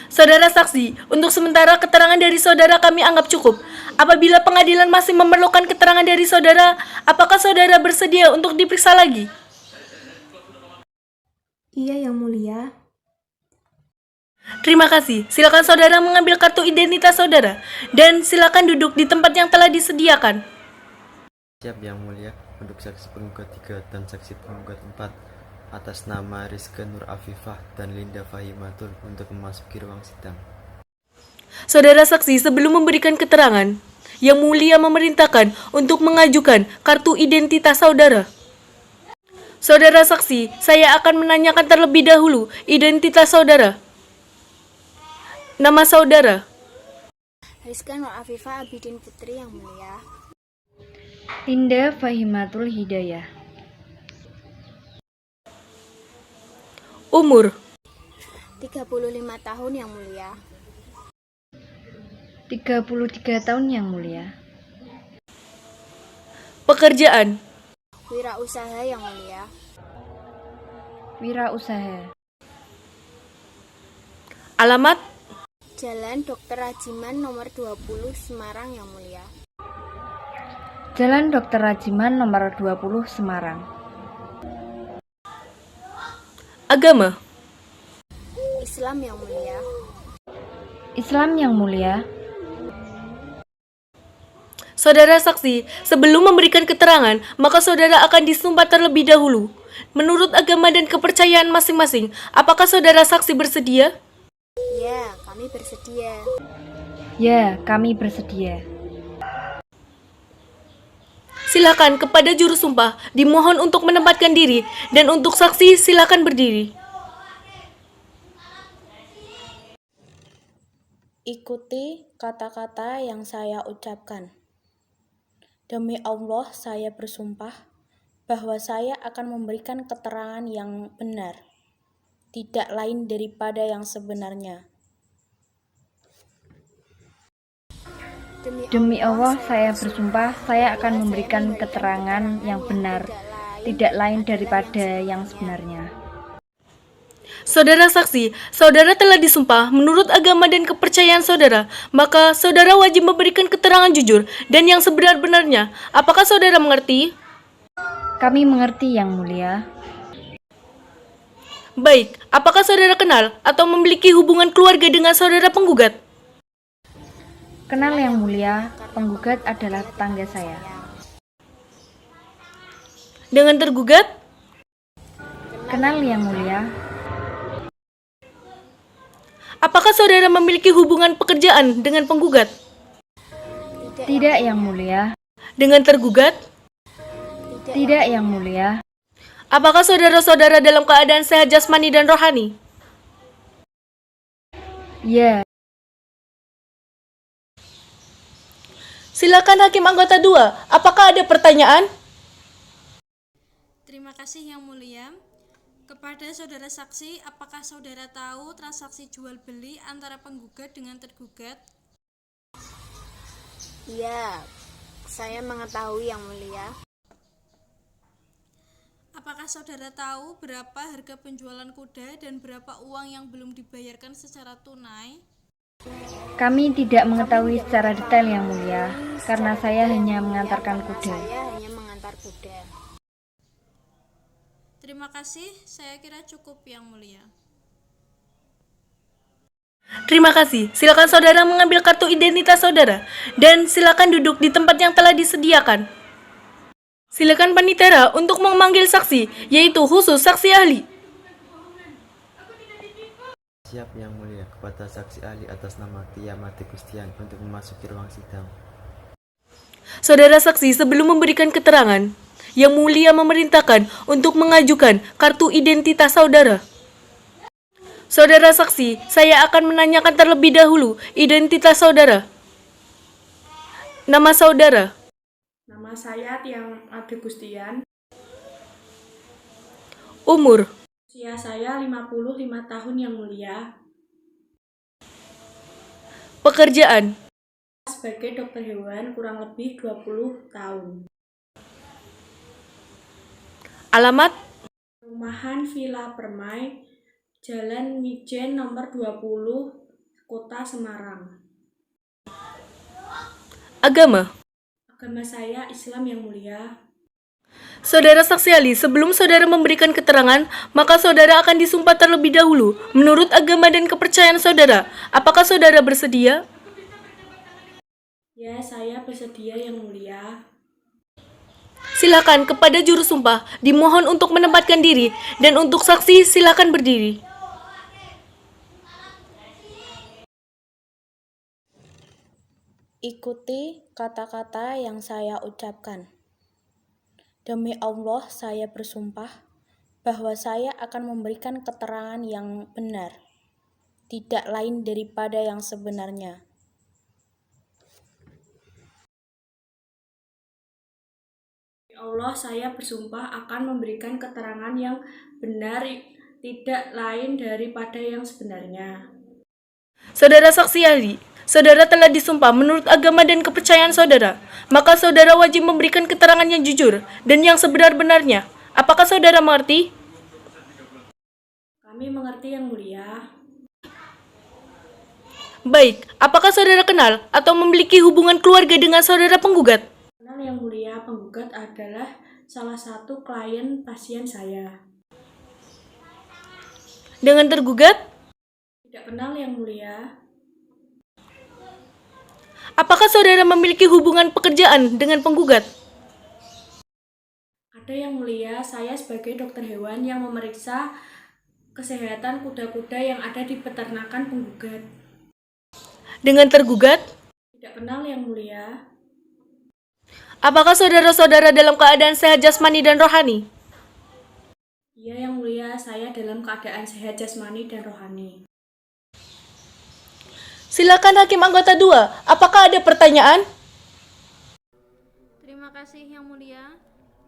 L: Saudara saksi, untuk sementara keterangan dari saudara kami anggap cukup. Apabila pengadilan masih memerlukan keterangan dari saudara, apakah saudara bersedia untuk diperiksa lagi?
C: Iya Yang Mulia.
L: Terima kasih. Silakan saudara mengambil kartu identitas saudara dan silakan duduk di tempat yang telah disediakan.
H: Siap Yang Mulia, untuk saksi penggugat 3 dan saksi penggugat 4 atas nama Rizka Nur Afifah dan Linda Fahimatul untuk memasuki ruang sidang.
L: Saudara saksi, sebelum memberikan keterangan, Yang Mulia memerintahkan untuk mengajukan kartu identitas saudara. Saudara saksi, saya akan menanyakan terlebih dahulu identitas saudara. Nama saudara?
C: Rizka Nur Afifah Abidin Putri Yang Mulia.
M: Linda Fahimatul Hidayah.
L: Umur?
C: 35 tahun Yang Mulia.
M: 33 tahun Yang Mulia.
L: Pekerjaan?
C: Wirausaha Yang Mulia.
M: Wirausaha.
L: Alamat?
C: Jalan Dr. Rajiman nomor 20 Semarang Yang Mulia.
M: Jalan Dr. Rajiman nomor 20 Semarang.
L: Agama?
C: Islam Yang Mulia.
M: Islam Yang Mulia.
L: Saudara saksi, sebelum memberikan keterangan, maka saudara akan disumpah terlebih dahulu. Menurut agama dan kepercayaan masing-masing, apakah saudara saksi bersedia?
C: Ya, kami bersedia.
M: Ya, kami bersedia.
L: Silakan kepada juru sumpah dimohon untuk menempatkan diri dan untuk saksi silakan berdiri.
J: Ikuti kata-kata yang saya ucapkan. Demi Allah, saya bersumpah bahwa saya akan memberikan keterangan yang benar, tidak lain daripada yang sebenarnya.
M: Demi Allah, saya bersumpah saya akan memberikan keterangan yang benar, tidak lain daripada yang sebenarnya.
L: Saudara saksi, saudara telah disumpah menurut agama dan kepercayaan saudara, maka saudara wajib memberikan keterangan jujur dan yang sebenar-benarnya. Apakah saudara mengerti?
M: Kami mengerti, Yang Mulia.
L: Baik, apakah saudara kenal atau memiliki hubungan keluarga dengan saudara penggugat?
M: Kenal, Yang Mulia, penggugat adalah tetangga saya.
L: Dengan tergugat?
M: Kenal, Yang Mulia.
L: Apakah saudara memiliki hubungan pekerjaan dengan penggugat?
M: Tidak, Yang Mulia.
L: Dengan tergugat?
M: Tidak, Yang Mulia.
L: Apakah saudara-saudara dalam keadaan sehat jasmani dan rohani?
M: Ya.
L: Silakan Hakim Anggota 2, apakah ada pertanyaan?
N: Terima kasih Yang Mulia. Kepada saudara saksi, apakah saudara tahu transaksi jual beli antara penggugat dengan tergugat?
O: Ya, saya mengetahui Yang Mulia.
N: Apakah saudara tahu berapa harga penjualan kuda dan berapa uang yang belum dibayarkan secara tunai?
M: Kami tidak mengetahui secara detail, Yang Mulia, karena saya hanya mengantarkan kuda.
N: Terima kasih, saya kira cukup Yang Mulia.
L: Terima kasih. Silakan saudara mengambil kartu identitas saudara dan silakan duduk di tempat yang telah disediakan. Silakan Panitera untuk memanggil saksi, yaitu khusus saksi ahli.
H: Siap Yang Mulia, kepada saksi ahli atas nama Tia Mati Gustian untuk memasuki ruang sidang.
L: Saudara saksi, sebelum memberikan keterangan, Yang Mulia memerintahkan untuk mengajukan kartu identitas saudara. Saudara saksi, saya akan menanyakan terlebih dahulu identitas saudara. Nama saudara?
P: Nama saya Tiang Ade Gustian.
L: Umur?
P: Usia saya 55 tahun Yang Mulia.
L: Pekerjaan?
P: Sebagai dokter hewan kurang lebih 20 tahun.
L: Alamat?
P: Rumahan Villa Permai, Jalan Mijen nomor 20, Kota Semarang.
L: Agama?
P: Agama saya Islam Yang Mulia.
L: Saudara saksi ahli, sebelum saudara memberikan keterangan, maka saudara akan disumpah terlebih dahulu menurut agama dan kepercayaan saudara. Apakah saudara bersedia?
P: Ya, saya bersedia Yang Mulia.
L: Silakan kepada juru sumpah dimohon untuk menempatkan diri dan untuk saksi silakan berdiri.
J: Ikuti kata-kata yang saya ucapkan. Demi Allah, saya bersumpah bahwa saya akan memberikan keterangan yang benar, tidak lain daripada yang sebenarnya.
P: Allah, saya bersumpah akan memberikan keterangan yang benar, tidak lain daripada yang sebenarnya.
L: Saudara saksi ahli, saudara telah disumpah menurut agama dan kepercayaan saudara, maka saudara wajib memberikan keterangan yang jujur dan yang sebenar-benarnya. Apakah saudara mengerti?
P: Kami mengerti Yang Mulia.
L: Baik, apakah saudara kenal atau memiliki hubungan keluarga dengan saudara penggugat?
P: Kenal Yang Mulia, penggugat adalah salah satu klien pasien saya.
L: Dengan tergugat?
P: Tidak kenal Yang Mulia.
L: Apakah saudara memiliki hubungan pekerjaan dengan penggugat?
P: Ada Yang Mulia, saya sebagai dokter hewan yang memeriksa kesehatan kuda-kuda yang ada di peternakan penggugat.
L: Dengan tergugat?
P: Tidak kenal Yang Mulia.
L: Apakah saudara-saudara dalam keadaan sehat jasmani dan rohani?
P: Iya Yang Mulia, saya dalam keadaan sehat jasmani dan rohani.
L: Silakan Hakim Anggota 2, apakah ada pertanyaan?
N: Terima kasih Yang Mulia.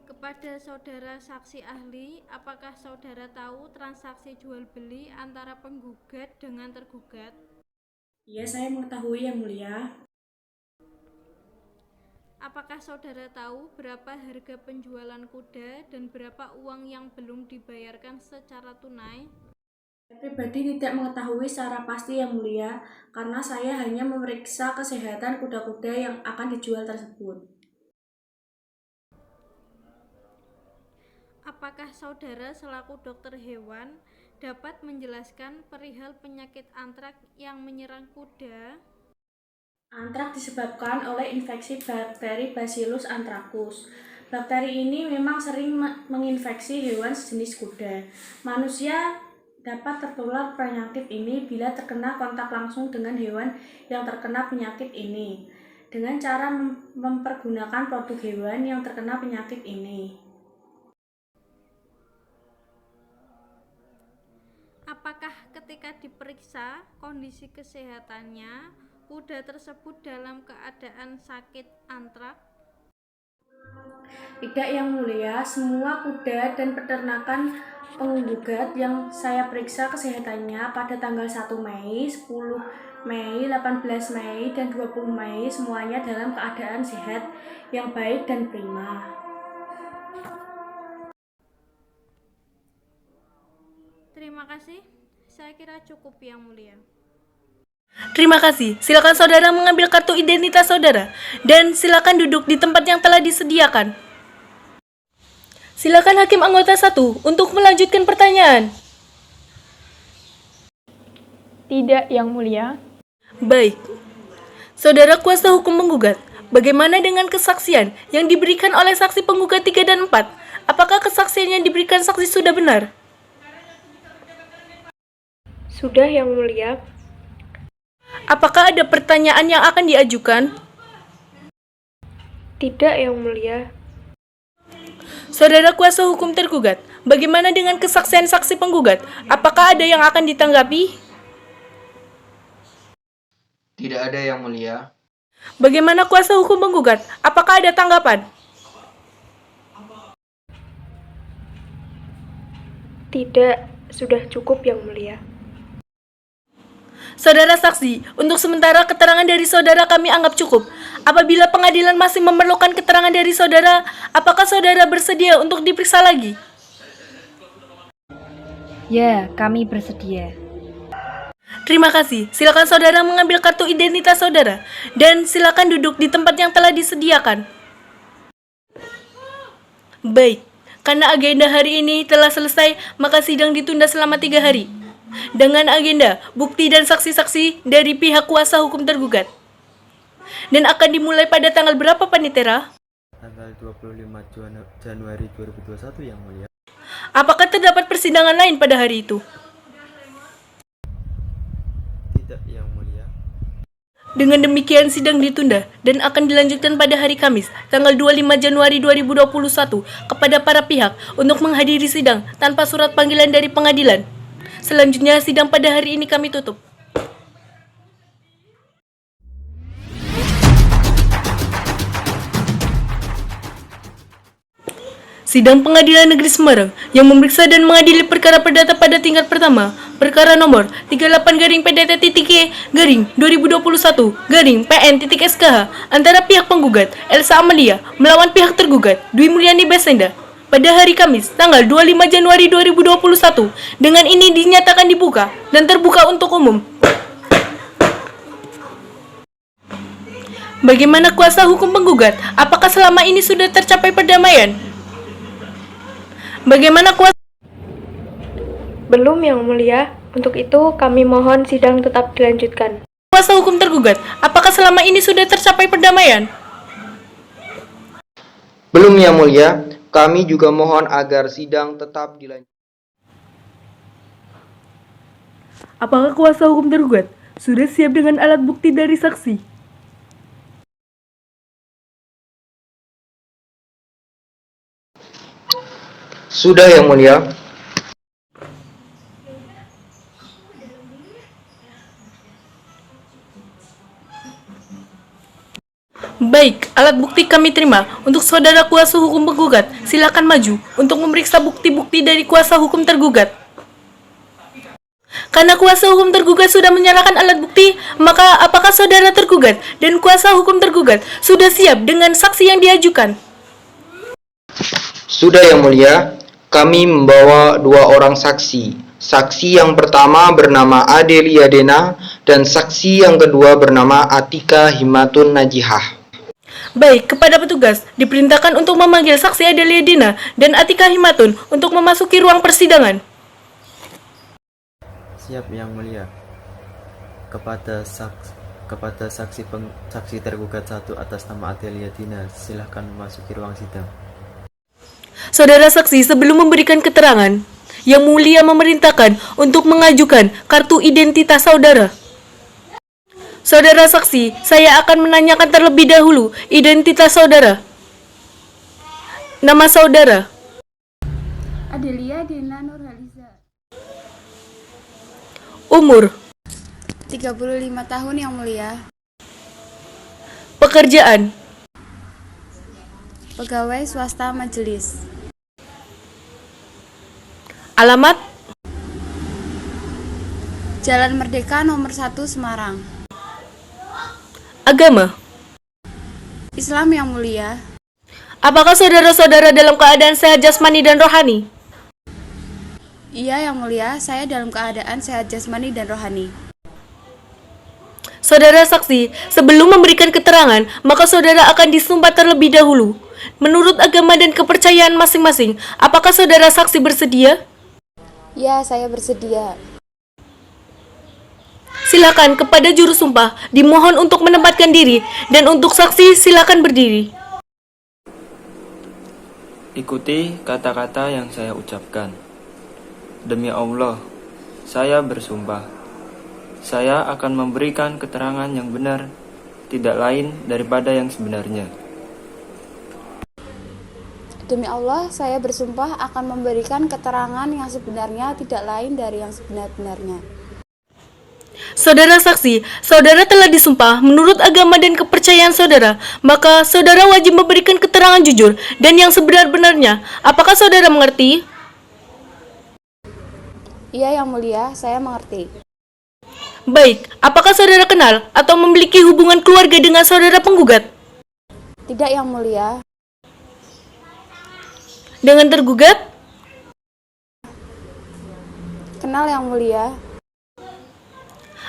N: Kepada saudara saksi ahli, apakah saudara tahu transaksi jual beli antara penggugat dengan tergugat?
P: Iya, saya mengetahui yang mulia.
N: Apakah saudara tahu berapa harga penjualan kuda dan berapa uang yang belum dibayarkan secara tunai?
P: Saya pribadi tidak mengetahui secara pasti yang mulia, karena saya hanya memeriksa kesehatan kuda-kuda yang akan dijual tersebut.
N: Apakah saudara selaku dokter hewan dapat menjelaskan perihal penyakit antrak yang menyerang kuda?
P: Antrak disebabkan oleh infeksi bakteri Bacillus anthracus. Bakteri ini memang sering menginfeksi hewan sejenis kuda. Manusia dapat tertular penyakit ini bila terkena kontak langsung dengan hewan yang terkena penyakit ini, dengan cara mempergunakan produk hewan yang terkena penyakit ini.
N: Apakah ketika diperiksa kondisi kesehatannya, kuda tersebut dalam keadaan sakit antrak?
P: Tidak yang mulia, semua kuda dan peternakan penggugat yang saya periksa kesehatannya pada tanggal 1 Mei, 10 Mei, 18 Mei, dan 20 Mei semuanya dalam keadaan sehat, yang baik dan prima.
N: Terima kasih, saya kira cukup yang mulia.
L: Terima kasih. Silakan saudara mengambil kartu identitas saudara dan silakan duduk di tempat yang telah disediakan. Silakan hakim anggota 1 untuk melanjutkan pertanyaan.
K: Tidak, Yang Mulia.
L: Baik. Saudara kuasa hukum menggugat, bagaimana dengan kesaksian yang diberikan oleh saksi penggugat 3 dan 4? Apakah kesaksian yang diberikan saksi sudah benar?
D: Sudah, Yang Mulia.
L: Apakah ada pertanyaan yang akan diajukan?
D: Tidak, Yang Mulia.
L: Saudara kuasa hukum tergugat, bagaimana dengan kesaksian saksi penggugat? Apakah ada yang akan ditanggapi?
E: Tidak ada yang mulia.
L: Bagaimana kuasa hukum penggugat? Apakah ada tanggapan?
D: Tidak, sudah cukup Yang Mulia.
L: Saudara saksi, untuk sementara keterangan dari saudara kami anggap cukup. Apabila pengadilan masih memerlukan keterangan dari saudara, apakah saudara bersedia untuk diperiksa lagi?
M: Ya, kami bersedia.
L: Terima kasih. Silakan saudara mengambil kartu identitas saudara dan silakan duduk di tempat yang telah disediakan. Baik, karena agenda hari ini telah selesai, maka sidang ditunda selama 3 hari. Dengan agenda, bukti dan saksi-saksi dari pihak kuasa hukum tergugat. Dan akan dimulai pada tanggal berapa, Panitera?
H: Tanggal 25 Januari 2021 Yang Mulia.
L: Apakah terdapat persidangan lain pada hari itu?
H: Tidak Yang Mulia.
L: Dengan demikian sidang ditunda dan akan dilanjutkan pada hari Kamis, tanggal 25 Januari 2021 kepada para pihak untuk menghadiri sidang tanpa surat panggilan dari pengadilan. Selanjutnya sidang pada hari ini kami tutup. Sidang Pengadilan Negeri Semarang yang memeriksa dan mengadili perkara perdata pada tingkat pertama, perkara nomor 38-PDT-2021-PN.SKH antara pihak penggugat Elsa Amelia melawan pihak tergugat Dwi Mulyani Besenda pada hari Kamis tanggal 25 Januari 2021 dengan ini dinyatakan dibuka dan terbuka untuk umum. Bagaimana kuasa hukum penggugat? Apakah selama ini sudah tercapai perdamaian? Bagaimana kuasa?
D: Belum Yang Mulia. Untuk itu kami mohon sidang tetap dilanjutkan.
L: Kuasa hukum tergugat, apakah selama ini sudah tercapai perdamaian?
E: Belum Yang Mulia. Kami juga mohon agar sidang tetap dilanjutkan.
L: Apakah kuasa hukum tergugat sudah siap dengan alat bukti dari saksi?
E: Sudah Yang Mulia.
L: Baik, Alat bukti kami terima untuk saudara kuasa hukum penggugat. Silakan maju untuk memeriksa bukti-bukti dari kuasa hukum tergugat. Karena kuasa hukum tergugat sudah menyerahkan alat bukti, maka apakah saudara tergugat dan kuasa hukum tergugat sudah siap dengan saksi yang diajukan?
E: Sudah Yang Mulia, kami membawa 2 orang saksi. Saksi yang pertama bernama Adelia Dena dan saksi yang kedua bernama Atika Himatun Najihah.
L: Baik, kepada petugas diperintahkan untuk memanggil saksi Adelia Dena dan Atika Himatun untuk memasuki ruang persidangan.
H: Siap Yang Mulia. Kepada saksi tergugat 1 atas nama Adelia Dina, silahkan memasuki ruang sidang.
L: Saudara saksi, sebelum memberikan keterangan, Yang Mulia memerintahkan untuk mengajukan kartu identitas saudara. Saudara saksi, saya akan menanyakan terlebih dahulu identitas saudara. Nama saudara?
F: Adelia Dena Nurhaliza.
L: Umur?
O: 35 tahun Yang Mulia.
L: Pekerjaan?
O: Pegawai swasta majelis.
L: Alamat?
O: Jalan Merdeka nomor 1 Semarang.
L: Agama?
O: Islam Yang Mulia.
L: Apakah saudara-saudara dalam keadaan sehat jasmani dan rohani?
O: Iya Yang Mulia, saya dalam keadaan sehat jasmani dan rohani.
L: Saudara saksi, sebelum memberikan keterangan, maka saudara akan disumpah terlebih dahulu. Menurut agama dan kepercayaan masing-masing, apakah saudara saksi bersedia?
O: Ya, saya bersedia.
L: Silakan kepada juru sumpah dimohon untuk menempatkan diri dan untuk saksi silakan berdiri.
Q: Ikuti kata-kata yang saya ucapkan. Demi Allah, saya bersumpah. Saya akan memberikan keterangan yang benar, tidak lain daripada yang sebenarnya.
O: Demi Allah, saya bersumpah akan memberikan keterangan yang sebenarnya, tidak lain dari yang sebenar-benarnya.
L: Saudara saksi, saudara telah disumpah menurut agama dan kepercayaan saudara, maka saudara wajib memberikan keterangan jujur dan yang sebenar-benarnya. Apakah saudara mengerti?
O: Iya Yang Mulia, saya mengerti.
L: Baik, apakah saudara kenal atau memiliki hubungan keluarga dengan saudara penggugat?
O: Tidak Yang Mulia.
L: Dengan tergugat?
O: Kenal Yang Mulia.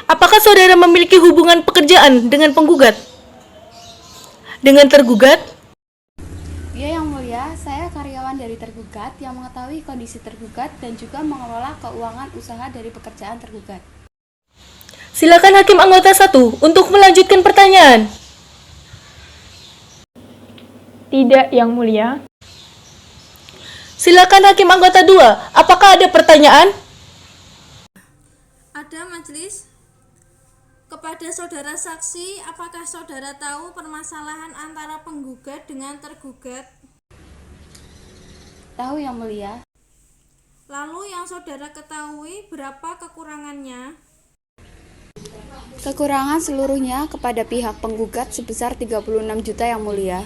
L: Apakah saudara memiliki hubungan pekerjaan dengan penggugat? Dengan tergugat?
O: Iya Yang Mulia, saya karyawan dari tergugat yang mengetahui kondisi tergugat dan juga mengelola keuangan usaha dari pekerjaan tergugat.
L: Silakan Hakim Anggota 1 untuk melanjutkan pertanyaan.
K: Tidak, Yang Mulia.
L: Silakan Hakim Anggota 2, apakah ada pertanyaan?
N: Ada majelis. Kepada saudara saksi, apakah saudara tahu permasalahan antara penggugat dengan tergugat?
O: Tahu Yang Mulia.
N: Lalu yang saudara ketahui berapa kekurangannya?
O: Kekurangan seluruhnya kepada pihak penggugat sebesar 36 juta Yang Mulia.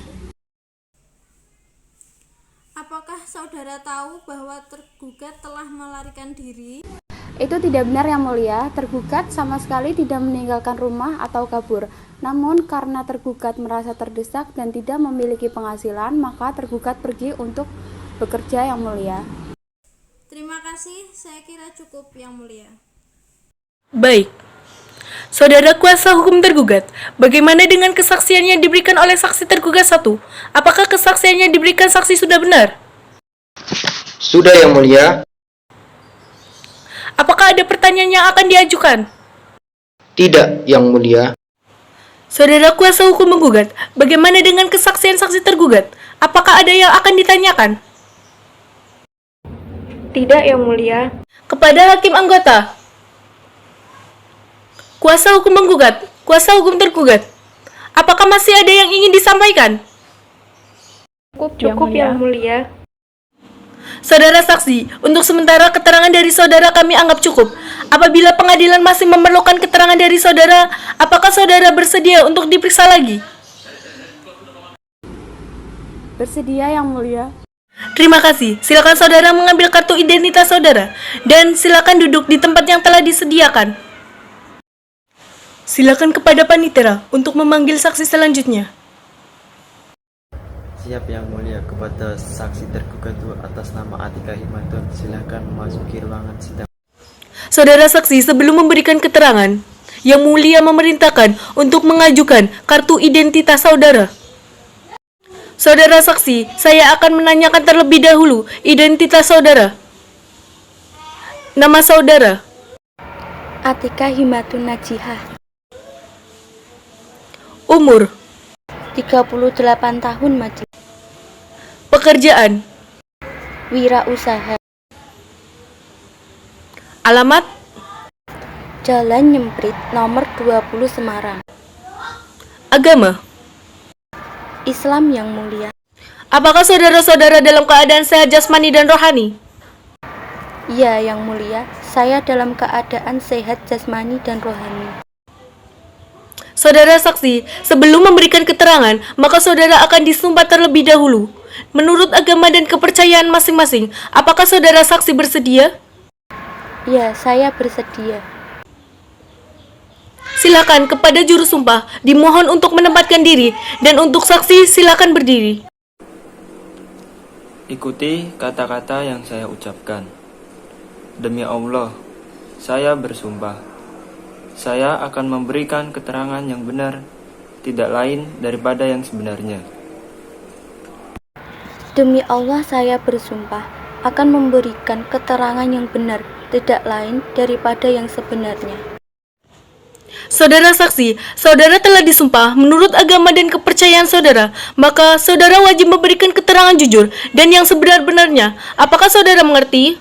N: Apakah saudara tahu bahwa tergugat telah melarikan diri?
O: Itu tidak benar Yang Mulia, tergugat sama sekali tidak meninggalkan rumah atau kabur. Namun karena tergugat merasa terdesak dan tidak memiliki penghasilan, maka tergugat pergi untuk bekerja Yang Mulia.
N: Terima kasih, saya kira cukup Yang Mulia.
L: Baik. Saudara kuasa hukum tergugat, bagaimana dengan kesaksian yang diberikan oleh saksi tergugat 1? Apakah kesaksian yang diberikan saksi sudah benar?
E: Sudah Yang Mulia.
L: Apakah ada pertanyaan yang akan diajukan?
E: Tidak Yang Mulia.
L: Saudara kuasa hukum menggugat, bagaimana dengan kesaksian saksi tergugat? Apakah ada yang akan ditanyakan?
D: Tidak, Yang Mulia.
L: Kepada hakim anggota. Kuasa hukum menggugat, kuasa hukum tergugat. Apakah masih ada yang ingin disampaikan?
D: Cukup Yang Mulia.
L: Saudara saksi, untuk sementara keterangan dari saudara kami anggap cukup. Apabila pengadilan masih memerlukan keterangan dari saudara, apakah saudara bersedia untuk diperiksa lagi?
O: Bersedia Yang Mulia.
L: Terima kasih. Silakan saudara mengambil kartu identitas saudara dan silakan duduk di tempat yang telah disediakan. Silakan kepada panitera untuk memanggil saksi selanjutnya.
H: Siap Yang Mulia. Kepada saksi tergugat 2 atas nama Atika Himatun, silakan memasuki ruangan sidang.
L: Saudara saksi, sebelum memberikan keterangan, Yang Mulia memerintahkan untuk mengajukan kartu identitas saudara. Saudara saksi, saya akan menanyakan terlebih dahulu identitas saudara. Nama saudara?
J: Atika Himatun Najihah.
L: Umur?
J: 38 tahun majelis.
L: Pekerjaan?
J: Wirausaha.
L: Alamat?
J: Jalan Nyemprit nomor 20 Semarang.
L: Agama?
J: Islam Yang Mulia.
L: Apakah saudara-saudara dalam keadaan sehat jasmani dan rohani?
J: Iya Yang Mulia, saya dalam keadaan sehat jasmani dan rohani.
L: Saudara saksi, sebelum memberikan keterangan, maka saudara akan disumpah terlebih dahulu. Menurut agama dan kepercayaan masing-masing, apakah saudara saksi bersedia?
J: Ya, saya bersedia.
L: Silakan kepada juru sumpah dimohon untuk menempatkan diri dan untuk saksi silakan berdiri.
Q: Ikuti kata-kata yang saya ucapkan. Demi Allah, saya bersumpah. Saya akan memberikan keterangan yang benar, tidak lain daripada yang sebenarnya.
J: Demi Allah, saya bersumpah akan memberikan keterangan yang benar, tidak lain daripada yang sebenarnya.
L: Saudara saksi, saudara telah disumpah menurut agama dan kepercayaan saudara, maka saudara wajib memberikan keterangan jujur dan yang sebenar-benarnya. Apakah saudara mengerti?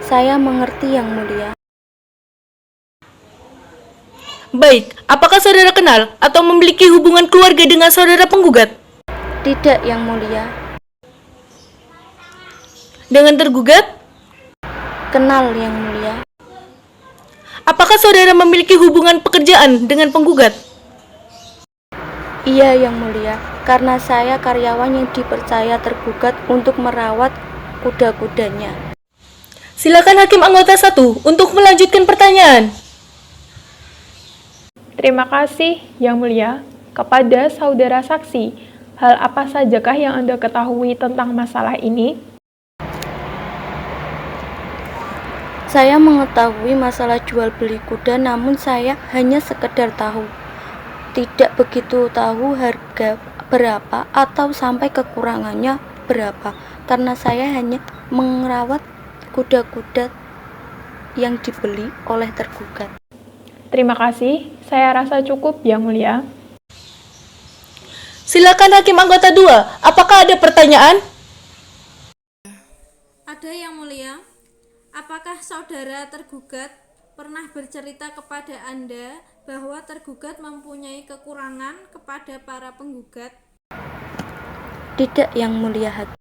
J: Saya mengerti Yang Mulia.
L: Baik, apakah saudara kenal atau memiliki hubungan keluarga dengan saudara penggugat?
J: Tidak Yang Mulia.
L: Dengan tergugat?
J: Kenal Yang Mulia.
L: Apakah saudara memiliki hubungan pekerjaan dengan penggugat?
J: Iya Yang Mulia, karena saya karyawan yang dipercaya tergugat untuk merawat kuda-kudanya.
L: Silakan Hakim Anggota 1 untuk melanjutkan pertanyaan.
K: Terima kasih, Yang Mulia. Kepada saudara saksi, hal apa sajakah yang Anda ketahui tentang masalah ini?
J: Saya mengetahui masalah jual beli kuda, namun saya hanya sekedar tahu. Tidak begitu tahu harga berapa atau sampai kekurangannya berapa, karena saya hanya merawat kuda-kuda yang dibeli oleh tergugat.
K: Terima kasih, saya rasa cukup Yang Mulia.
L: Silakan Hakim Anggota 2, apakah ada pertanyaan?
N: Ada Yang Mulia. Apakah saudara tergugat pernah bercerita kepada Anda bahwa tergugat mempunyai kekurangan kepada para penggugat?
J: Tidak Yang Mulia Hakim.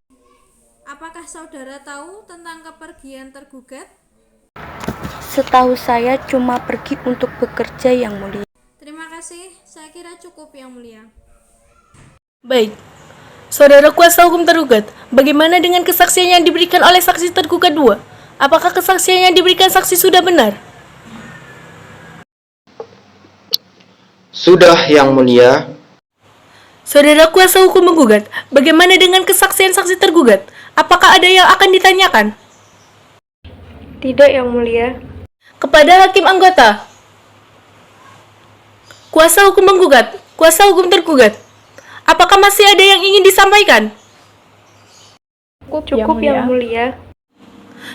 N: Apakah saudara tahu tentang kepergian tergugat?
J: Setahu saya cuma pergi untuk bekerja Yang Mulia.
N: Terima kasih, saya kira cukup Yang Mulia.
L: Baik, saudara kuasa hukum tergugat, bagaimana dengan kesaksian yang diberikan oleh saksi tergugat 2? Apakah kesaksian yang diberikan saksi sudah benar?
E: Sudah Yang Mulia.
L: Saudara kuasa hukum menggugat, bagaimana dengan kesaksian saksi tergugat? Apakah ada yang akan ditanyakan?
D: Tidak Yang Mulia.
L: Kepada Hakim Anggota. Kuasa hukum menggugat, kuasa hukum tergugat. Apakah masih ada yang ingin disampaikan?
D: Cukup Yang Mulia.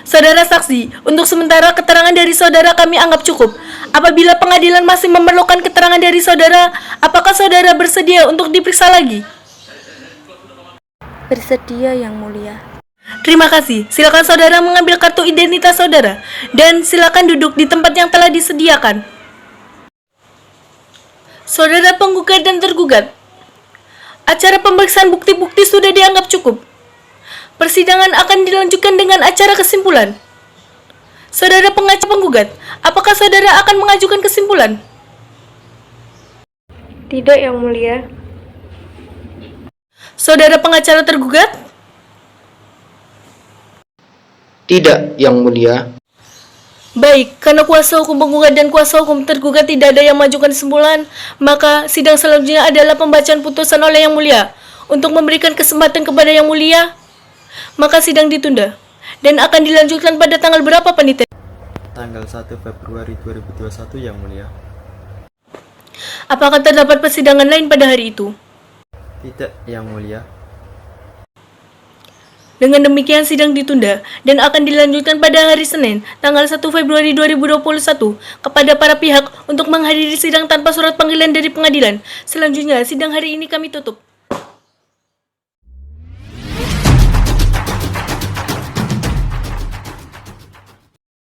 L: Saudara saksi, untuk sementara keterangan dari saudara kami anggap cukup. Apabila pengadilan masih memerlukan keterangan dari saudara, apakah saudara bersedia untuk diperiksa lagi?
J: Bersedia Yang Mulia.
L: Terima kasih. Silakan saudara mengambil kartu identitas saudara dan silakan duduk di tempat yang telah disediakan. Saudara penggugat dan tergugat, acara pemeriksaan bukti-bukti sudah dianggap cukup. Persidangan akan dilanjutkan dengan acara kesimpulan. Saudara pengacara penggugat, apakah saudara akan mengajukan kesimpulan?
D: Tidak Yang Mulia.
L: saudara pengacara tergugat?
E: Tidak, Yang Mulia.
L: Baik, karena kuasa hukum penggugat dan kuasa hukum tergugat tidak ada yang mengajukan kesimpulan, maka sidang selanjutnya adalah pembacaan putusan oleh Yang Mulia. Untuk memberikan kesempatan kepada Yang Mulia, maka sidang ditunda dan akan dilanjutkan pada tanggal berapa, Panitia?
H: Tanggal 1 Februari 2021, Yang Mulia.
L: Apakah terdapat persidangan lain pada hari itu?
H: Tidak, Yang Mulia.
L: Dengan demikian sidang ditunda dan akan dilanjutkan pada hari Senin, tanggal 1 Februari 2021 kepada para pihak untuk menghadiri sidang tanpa surat panggilan dari pengadilan. Selanjutnya, sidang hari ini kami tutup.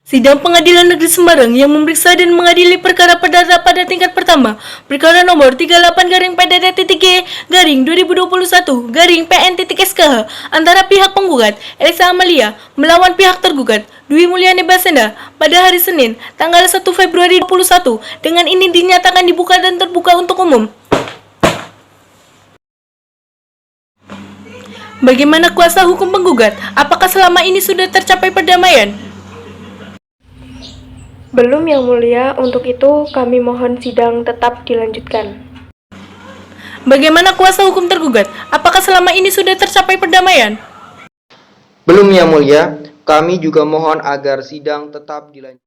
L: Sidang Pengadilan Negeri Semarang yang memeriksa dan mengadili perkara perdata pada tingkat pertama, perkara nomor 38-PDT-2021-PN.SKH antara pihak penggugat Elsa Amalia melawan pihak tergugat Dwi Mulyani Basenda pada hari Senin, tanggal 1 Februari 2021 dengan ini dinyatakan dibuka dan terbuka untuk umum. Bagaimana kuasa hukum penggugat? Apakah selama ini sudah tercapai perdamaian?
D: Belum, Yang Mulia. Untuk itu, kami mohon sidang tetap dilanjutkan.
L: Bagaimana kuasa hukum tergugat? Apakah selama ini sudah tercapai perdamaian?
E: Belum, Yang Mulia. Kami juga mohon agar sidang tetap dilanjutkan.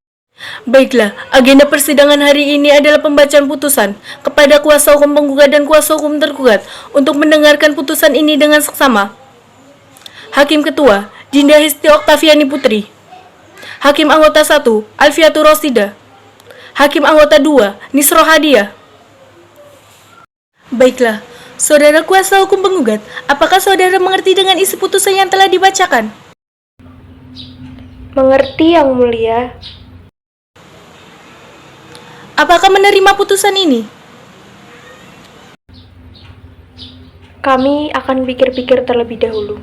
L: Baiklah, agenda persidangan hari ini adalah pembacaan putusan kepada kuasa hukum penggugat dan kuasa hukum tergugat untuk mendengarkan putusan ini dengan seksama. Hakim Ketua, Dinda Hesti Oktaviani Putri. Hakim Anggota 1, Alfiatur Rosida. Hakim Anggota 2, Nisro Hadiah. Baiklah, saudara kuasa hukum penggugat, apakah saudara mengerti dengan isi putusan yang telah dibacakan?
D: Mengerti, Yang Mulia.
L: Apakah menerima putusan ini?
D: Kami akan pikir-pikir terlebih dahulu.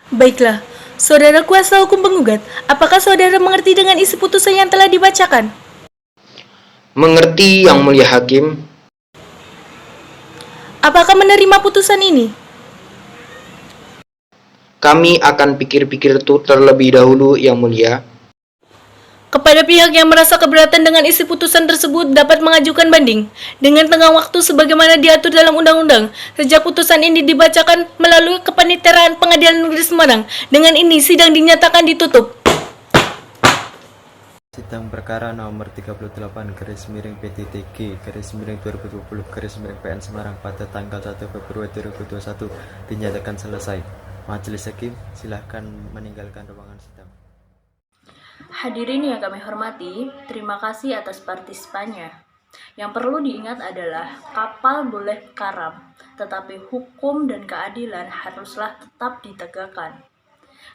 L: Baiklah, saudara kuasa hukum penggugat, apakah saudara mengerti dengan isi putusan yang telah dibacakan?
E: Mengerti, Yang Mulia Hakim.
L: Apakah menerima putusan ini?
E: Kami akan pikir-pikir terlebih dahulu, Yang Mulia.
L: Kepada pihak yang merasa keberatan dengan isi putusan tersebut dapat mengajukan banding dengan tenggang waktu sebagaimana diatur dalam undang-undang. Sejak putusan ini dibacakan melalui kepaniteraan Pengadilan Negeri Semarang, dengan ini sidang dinyatakan ditutup.
H: Sidang perkara nomor 38-PTTG-2020-PN Semarang pada tanggal 1 Februari 2021 dinyatakan selesai. Majelis Hakim, silahkan meninggalkan ruangan sidang.
A: Hadirin yang kami hormati, terima kasih atas partisipannya. Yang perlu diingat adalah kapal boleh karam, tetapi hukum dan keadilan haruslah tetap ditegakkan.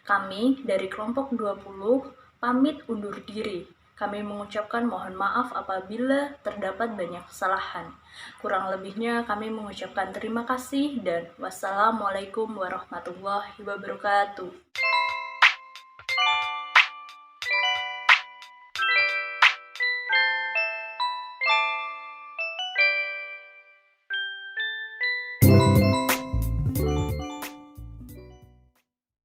A: Kami dari kelompok 20 pamit undur diri. Kami mengucapkan mohon maaf apabila terdapat banyak kesalahan. Kurang lebihnya kami mengucapkan terima kasih dan wassalamualaikum warahmatullahi wabarakatuh.